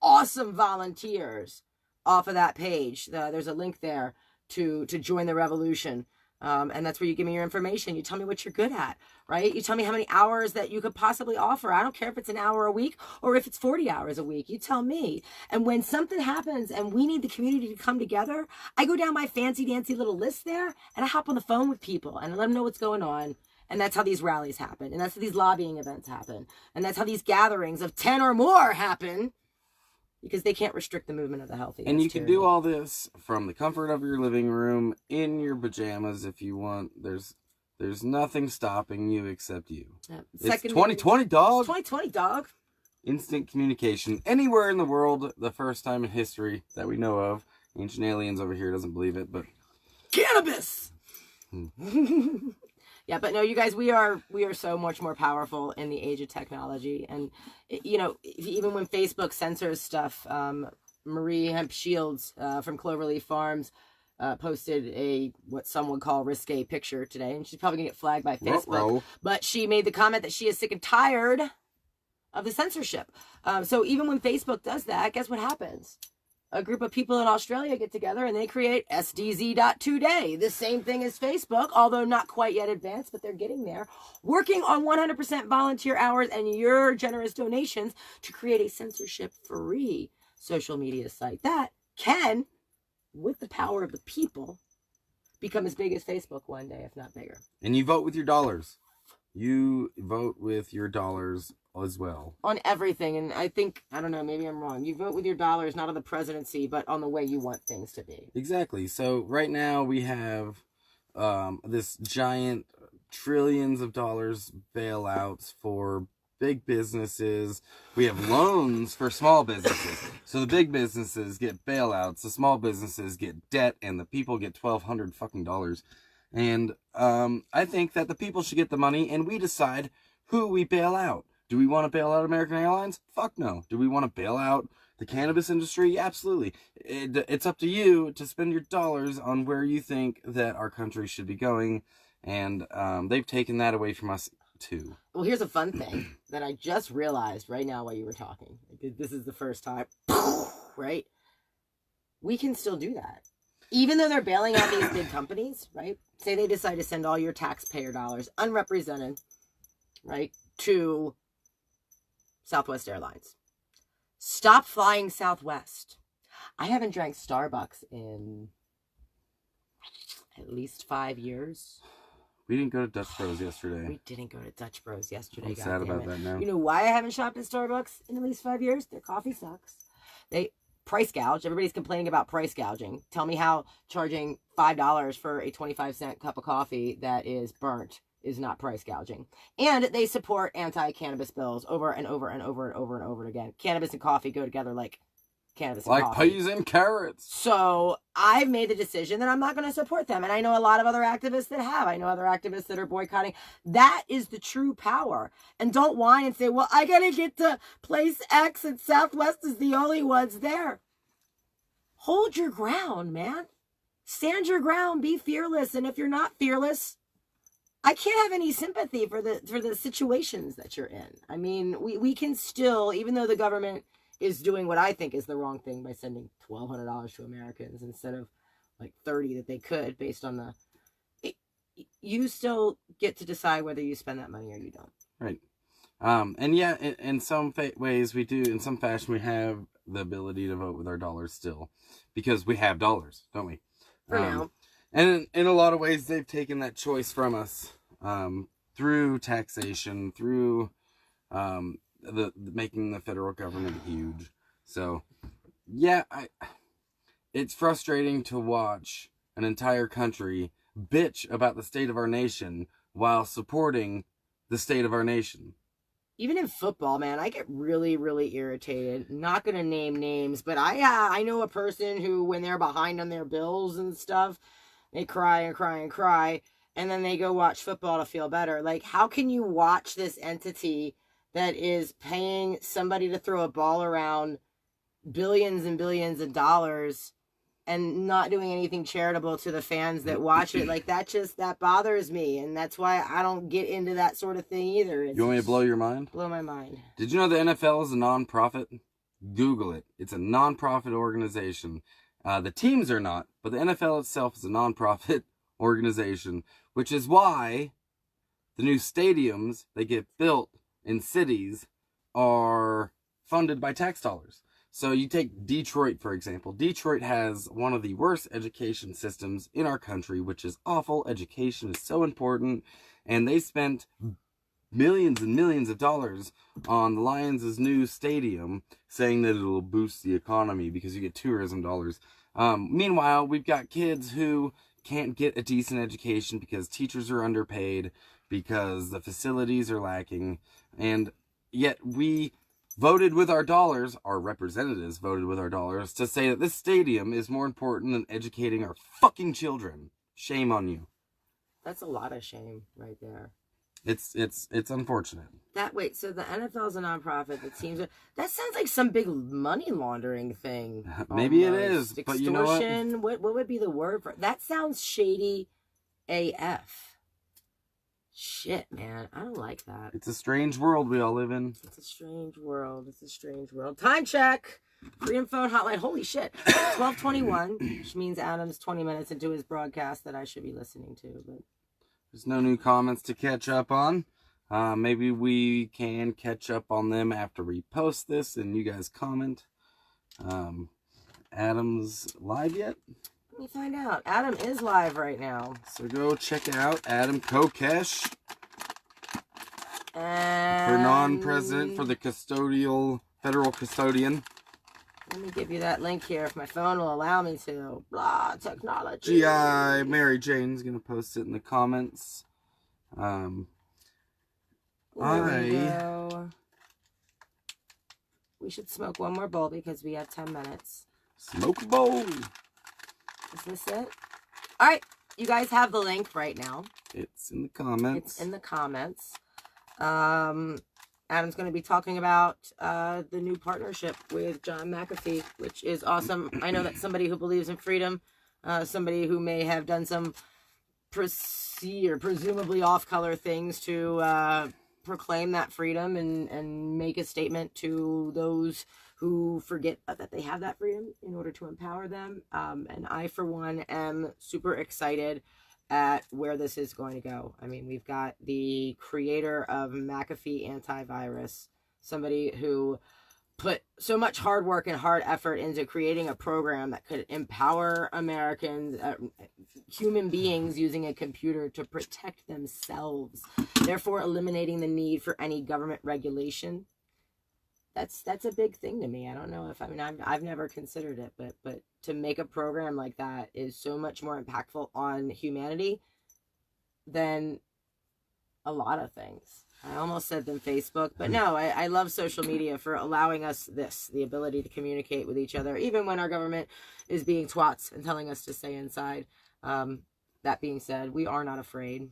S2: awesome volunteers off of that page. There's a link there to join the revolution. And that's where you give me your information. You tell me what you're good at, right? You tell me how many hours that you could possibly offer. I don't care if it's an hour a week or if it's 40 hours a week. You tell me. And when something happens and we need the community to come together, I go down my fancy dancy little list there and I hop on the phone with people and let them know what's going on. And that's how these rallies happen. And that's how these lobbying events happen. And that's how these gatherings of 10 or more happen. Because they can't restrict the movement of the healthy.
S1: And you can do all this from the comfort of your living room, in your pajamas if you want. There's nothing stopping you except you. It's 2020, dog.
S2: It's 2020, dog.
S1: Instant communication. Anywhere in the world, the first time in history that we know of. Ancient Aliens over here doesn't believe it, but...
S2: Cannabis! Yeah, but no, you guys, we are so much more powerful in the age of technology. And, you know, even when Facebook censors stuff, Marie Hemp Shields from Cloverleaf Farms posted what some would call risque picture today. And she's probably going to get flagged by Facebook.
S1: Ruh-roh.
S2: But she made the comment that she is sick and tired of the censorship. So even when Facebook does that, guess what happens? A group of people in Australia get together and they create SDZ.today. The same thing as Facebook, although not quite yet advanced, but they're getting there. Working on 100% volunteer hours and your generous donations to create a censorship-free social media site that can, with the power of the people, become as big as Facebook one day, if not bigger.
S1: And you vote with your dollars. you vote with your dollars as well.
S2: On everything. And I think, I don't know, maybe I'm wrong. You vote with your dollars, not on the presidency, but on the way you want things to be.
S1: Exactly. So right now we have this giant trillions of dollars bailouts for big businesses. We have loans for small businesses. So the big businesses get bailouts, the small businesses get debt, and the people get $1,200 fucking dollars. And I think that the people should get the money, and we decide who we bail out. Do we want to bail out American Airlines? Fuck no. Do we want to bail out the cannabis industry? Absolutely. It's up to you to spend your dollars on where you think that our country should be going, and they've taken that away from us too.
S2: Well, here's a fun thing that I just realized right now while you were talking. This is the first time, right? We can still do that. Even though they're bailing out these big companies, right? Say they decide to send all your taxpayer dollars, unrepresented, right, to Southwest Airlines. Stop flying Southwest. I haven't drank Starbucks in at least 5 years.
S1: We didn't go to Dutch Bros yesterday.
S2: We didn't go to Dutch Bros yesterday.
S1: I'm sad about that now.
S2: You know why I haven't shopped at Starbucks in at least 5 years? Their coffee sucks. They price gouge. Everybody's complaining about price gouging. Tell me how charging $5 for a 25-cent cup of coffee that is burnt is not price gouging. And they support anti-cannabis bills over and over and over and over and over again. Cannabis and coffee go together like cannabis and coffee.
S1: Like peas and carrots.
S2: So I've made the decision that I'm not going to support them. And I know a lot of other activists that have. I know other activists that are boycotting. That is the true power. And don't whine and say, well, I got to get to place X and Southwest is the only ones there. Hold your ground, man. Stand your ground. Be fearless. And if you're not fearless, I can't have any sympathy for the situations that you're in. I mean, we can still, even though the government is doing what I think is the wrong thing by sending $1,200 to Americans instead of like $30 that they could based on you still get to decide whether you spend that money or you don't.
S1: Right. And yeah, in some ways we do, in some fashion, we have the ability to vote with our dollars still because we have dollars, don't we?
S2: For now.
S1: And in a lot of ways, they've taken that choice from us through taxation, through making the federal government huge. So, yeah, it's frustrating to watch an entire country bitch about the state of our nation while supporting the state of our nation.
S2: Even in football, man, I get really, really irritated. Not going to name names, but I know a person who, when they're behind on their bills and stuff, they cry and cry and cry, and then they go watch football to feel better. Like, how can you watch this entity that is paying somebody to throw a ball around billions and billions of dollars and not doing anything charitable to the fans that watch it? Like, that bothers me, and that's why I don't get into that sort of thing either.
S1: You want me to blow your mind?
S2: Blow my mind.
S1: Did you know the NFL is a non-profit? Google it. It's a non-profit organization. The teams are not, but the NFL itself is a non-profit organization, which is why the new stadiums that get built in cities are funded by tax dollars. So you take Detroit, for example. Detroit has one of the worst education systems in our country, which is awful. Education is so important, and they spent millions and millions of dollars on the Lions' new stadium, saying that it'll boost the economy because you get tourism dollars. Meanwhile, we've got kids who can't get a decent education because teachers are underpaid, because the facilities are lacking, and yet we voted with our dollars, our representatives voted with our dollars, to say that this stadium is more important than educating our fucking children. Shame on you.
S2: That's a lot of shame right there.
S1: It's unfortunate.
S2: So the NFL is a nonprofit. The teams that sounds like some big money laundering thing.
S1: Maybe
S2: almost.
S1: It is, but you know
S2: what would be the word for that? Sounds shady AF. Shit, man, I don't like that.
S1: It's a strange world we all live in.
S2: It's a strange world. Time check. Freedom phone hotline. Holy shit. 12:21, which means Adam's 20 minutes into his broadcast that I should be listening to, but
S1: there's no new comments to catch up on. Maybe we can catch up on them after we post this and you guys comment. Adam's live yet?
S2: Let me find out. Adam is live right now.
S1: So go check out Adam Kokesh.
S2: And
S1: for non-president, for the federal custodian.
S2: let me give you that link here if my phone will allow me to. Blah, technology.
S1: GI Mary Jane's going to post it in the comments.
S2: There we go. We should smoke one more bowl because we have 10 minutes.
S1: Smoke a bowl.
S2: Is this it? All right. You guys have the link right now.
S1: It's in the comments.
S2: It's in the comments. Adam's going to be talking about the new partnership with John McAfee, which is awesome. I know that somebody who believes in freedom, somebody who may have done some presumably off-color things to proclaim that freedom and make a statement to those who forget that they have that freedom in order to empower them. And I, for one, am super excited at where this is going to go. I mean, we've got the creator of McAfee Antivirus, somebody who put so much hard work and hard effort into creating a program that could empower Americans, human beings using a computer to protect themselves, therefore eliminating the need for any government regulation. That's a big thing to me. I don't know if, I mean, I've never considered it, but to make a program like that is so much more impactful on humanity than a lot of things. I almost said than Facebook, but no, I love social media for allowing us the ability to communicate with each other, even when our government is being twats and telling us to stay inside. That being said, we are not afraid.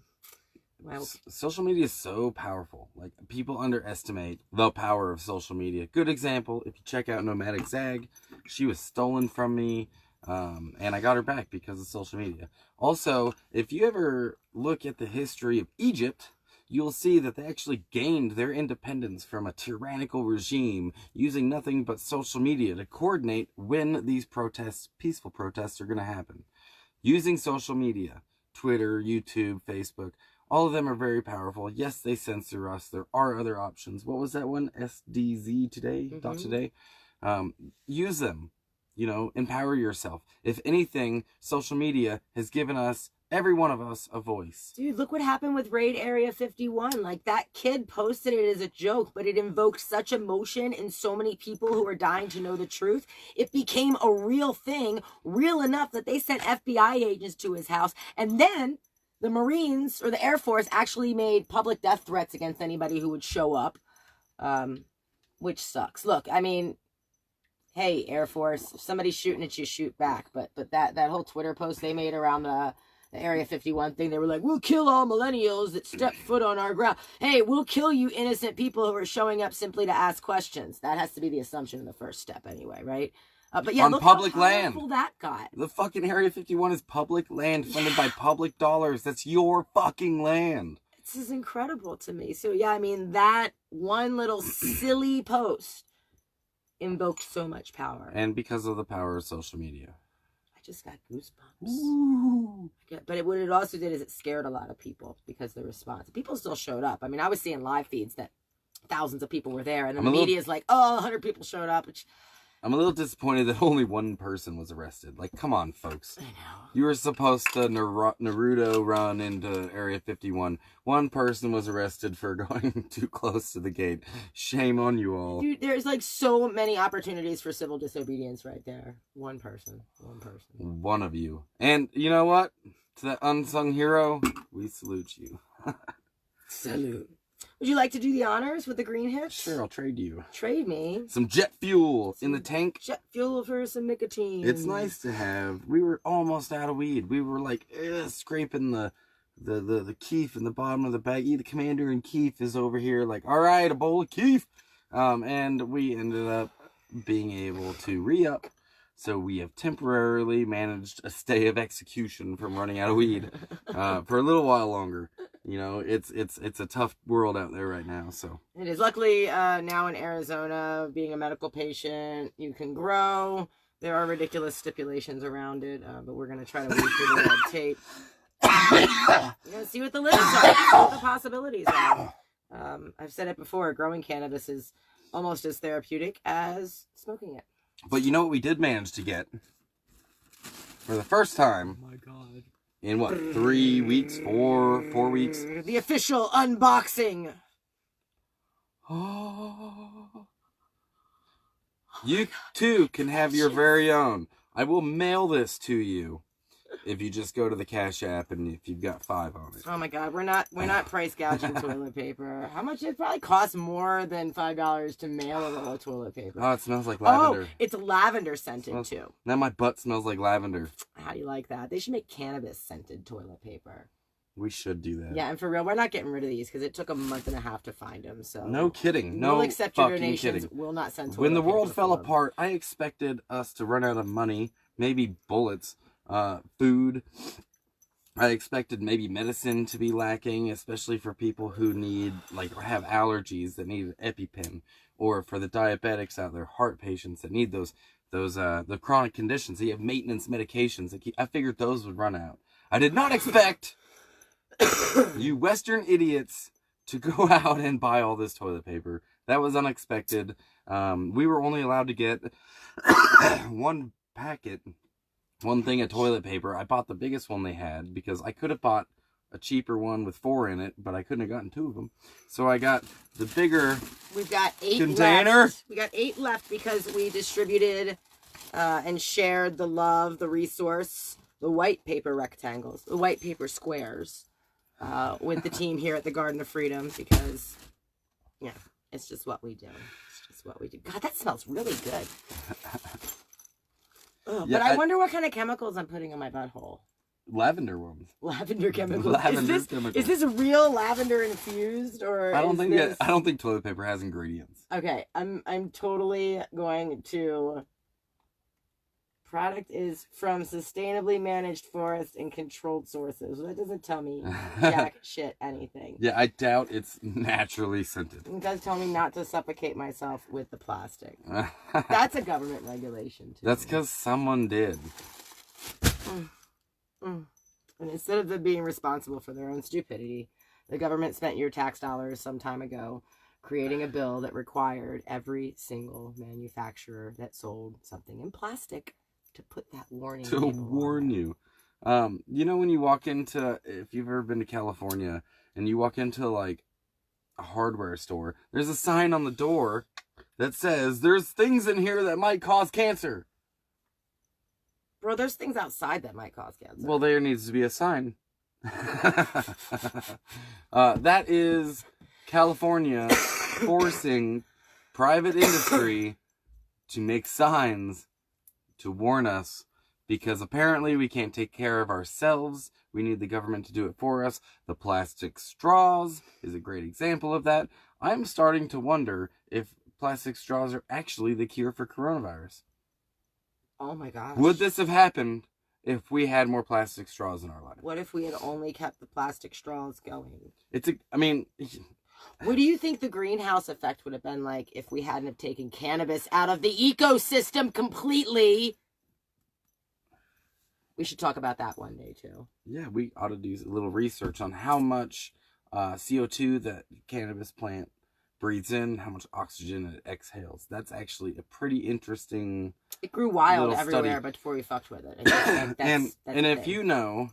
S2: Well,
S1: social media is so powerful. Like, people underestimate the power of social media. Good example, if you check out Nomadic Zag, she was stolen from me, and I got her back because of social media. Also, if you ever look at the history of Egypt, you'll see that they actually gained their independence from a tyrannical regime using nothing but social media to coordinate when these protests, peaceful protests, are going to happen. Using social media, Twitter, YouTube, Facebook, all of them are very powerful. Yes, they censor us. There are other options. What was that one? SDZ today?
S2: Mm-hmm.
S1: Today? Use them. You know, empower yourself. If anything, social media has given us, every one of us, a voice.
S2: Dude, look what happened with Raid Area 51. Like, that kid posted it as a joke, but it invoked such emotion in so many people who were dying to know the truth. It became a real thing, real enough that they sent FBI agents to his house. And then the Marines or the Air Force actually made public death threats against anybody who would show up, which sucks. Look, I mean, hey, Air Force, if somebody's shooting at you, shoot back. But that whole Twitter post they made around the Area 51 thing, they were like, we'll kill all millennials that step foot on our ground. Hey, we'll kill you innocent people who are showing up simply to ask questions. That has to be the assumption in the first step anyway, right? But yeah,
S1: on
S2: look
S1: public
S2: how
S1: land.
S2: powerful that got.
S1: The fucking Area 51 is public land funded by public dollars. That's your fucking land.
S2: This is incredible to me. So yeah, I mean, that one little silly post invoked so much power.
S1: And because of the power of social media.
S2: I just got goosebumps.
S1: Ooh.
S2: But what it also did is it scared a lot of people because the response. People still showed up. I mean, I was seeing live feeds that thousands of people were there, and then the media's like, oh, 100 people showed up, which...
S1: I'm a little disappointed that only one person was arrested. Like, come on, folks.
S2: I know.
S1: You were supposed to Naruto run into Area 51. One person was arrested for going too close to the gate. Shame on you all.
S2: Dude, there's like so many opportunities for civil disobedience right there. One person.
S1: One of you. And you know what? To that unsung hero, we salute you.
S2: Salute. Would you like to do the honors with the green hits?
S1: Sure, I'll trade you.
S2: Trade me.
S1: Some jet fuel in the tank.
S2: Jet fuel for some nicotine.
S1: It's nice to have. We were almost out of weed. We were like scraping the keef in the bottom of the bag. The commander in keef is over here like, all right, a bowl of keef. And we ended up being able to re-up. So we have temporarily managed a stay of execution from running out of weed for a little while longer. You know, it's a tough world out there right now. So
S2: it is. Luckily, now in Arizona, being a medical patient, you can grow. There are ridiculous stipulations around it, but we're gonna try to weed through the red tape. You know, see what the limits are, see what the possibilities are. I've said it before. Growing cannabis is almost as therapeutic as smoking it.
S1: But you know what we did manage to get? For the first time.
S2: Oh my God.
S1: In what, 3 weeks? 4 weeks?
S2: The official unboxing
S1: Oh. You too can have your very own. I will mail this to you if you just go to the Cash App and if you've got 5 on it.
S2: Oh my God, we're not price gouging toilet paper. How much? It probably costs more than $5 to mail a roll of toilet paper.
S1: Oh, it smells like lavender.
S2: Oh, it's lavender scented too.
S1: Now my butt smells like lavender.
S2: How do you like that? They should make cannabis scented toilet paper.
S1: We should do that.
S2: Yeah, and for real, we're not getting rid of these because it took a month and a half to find them. So
S1: no kidding. No
S2: we'll accept your
S1: fucking
S2: donations.
S1: kidding.
S2: We'll not send toilet
S1: When the
S2: paper
S1: world fell
S2: for them.
S1: apart, I expected us to run out of money, maybe bullets, food. I expected maybe medicine to be lacking, especially for people who need, like, have allergies that need an EpiPen, or for the diabetics out there, heart patients that need the chronic conditions. You have maintenance medications. I figured those would run out. I did not expect you Western idiots to go out and buy all this toilet paper. That was unexpected. We were only allowed to get one thing of toilet paper. I bought the biggest one they had because I could have bought a cheaper one with 4 in it, but I couldn't have gotten 2 of them. So I got the bigger
S2: We've got 8
S1: container.
S2: left. We got 8 left because we distributed and shared the love, the resource, the white paper rectangles, the white paper squares with the team here at the Garden of Freedom because, yeah, it's just what we do. It's just what we do. God, that smells really good.
S1: Yeah,
S2: but I wonder what kind of chemicals I'm putting in my butthole.
S1: Lavender ones.
S2: Lavender chemicals.
S1: Chemicals.
S2: Is this real lavender infused or?
S1: I don't think toilet paper has ingredients.
S2: Okay, I'm totally going to. Product is from sustainably managed forests and controlled sources. That doesn't tell me jack shit anything.
S1: Yeah, I doubt it's naturally scented.
S2: It does tell me not to suffocate myself with the plastic. That's a government regulation too.
S1: That's because someone did.
S2: And instead of them being responsible for their own stupidity, the government spent your tax dollars some time ago creating a bill that required every single manufacturer that sold something in plastic to put that warning
S1: To warn you. You know when you walk into, if you've ever been to California, and you walk into like a hardware store, there's a sign on the door that says, there's things in here that might cause cancer.
S2: Bro, there's things outside that might cause cancer.
S1: Well, there needs to be a sign. That is California forcing private industry to make signs to warn us, because apparently we can't take care of ourselves. We need the government to do it for us. The plastic straws is a great example of that. I'm starting to wonder if plastic straws are actually the cure for coronavirus.
S2: Oh my gosh.
S1: Would this have happened if we had more plastic straws in our life?
S2: What if we had only kept the plastic straws going?
S1: What
S2: do you think the greenhouse effect would have been like if we hadn't have taken cannabis out of the ecosystem completely? We should talk about that one day too.
S1: Yeah, we ought to do a little research on how much CO2 that cannabis plant breathes in, how much oxygen it exhales. That's actually a pretty interesting.
S2: It grew wild
S1: little
S2: everywhere,
S1: study.
S2: but before we fucked with it.
S1: And if you know,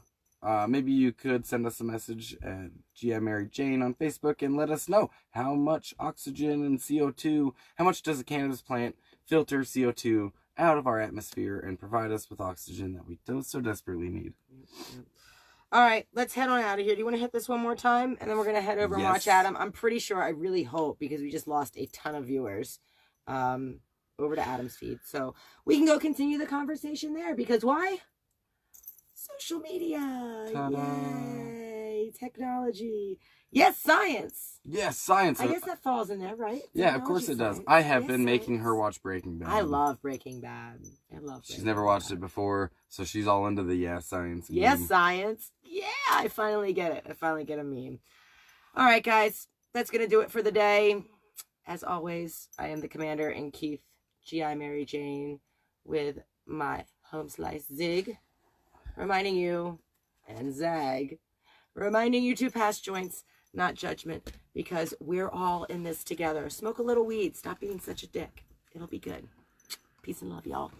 S1: maybe you could send us a message at G.I. Mary Jane on Facebook and let us know how much oxygen and CO2, how much does a cannabis plant filter CO2 out of our atmosphere and provide us with oxygen that we so desperately need.
S2: All right, let's head on out of here. Do you want to hit this one more time? And then we're going to head over and watch Adam. I'm pretty sure, I really hope, because we just lost a ton of viewers, over to Adam's feed. So we can go continue the conversation there, because why? Social media.
S1: Ta-da.
S2: Yay. Technology. Yes, science.
S1: Yes, science.
S2: I guess that falls in there, right?
S1: Yeah, of course it does. I have been making her watch Breaking Bad.
S2: I love Breaking Bad.
S1: She's never watched it before, so she's all into the science.
S2: Yes, science. Yeah, I finally get it. I finally get a meme. All right, guys. That's going to do it for the day. As always, I am the Commander in Chief, G.I. Mary Jane, with my home slice Zig, reminding you, and Zag, reminding you to pass joints, not judgment, because we're all in this together. Smoke a little weed. Stop being such a dick. It'll be good. Peace and love, y'all.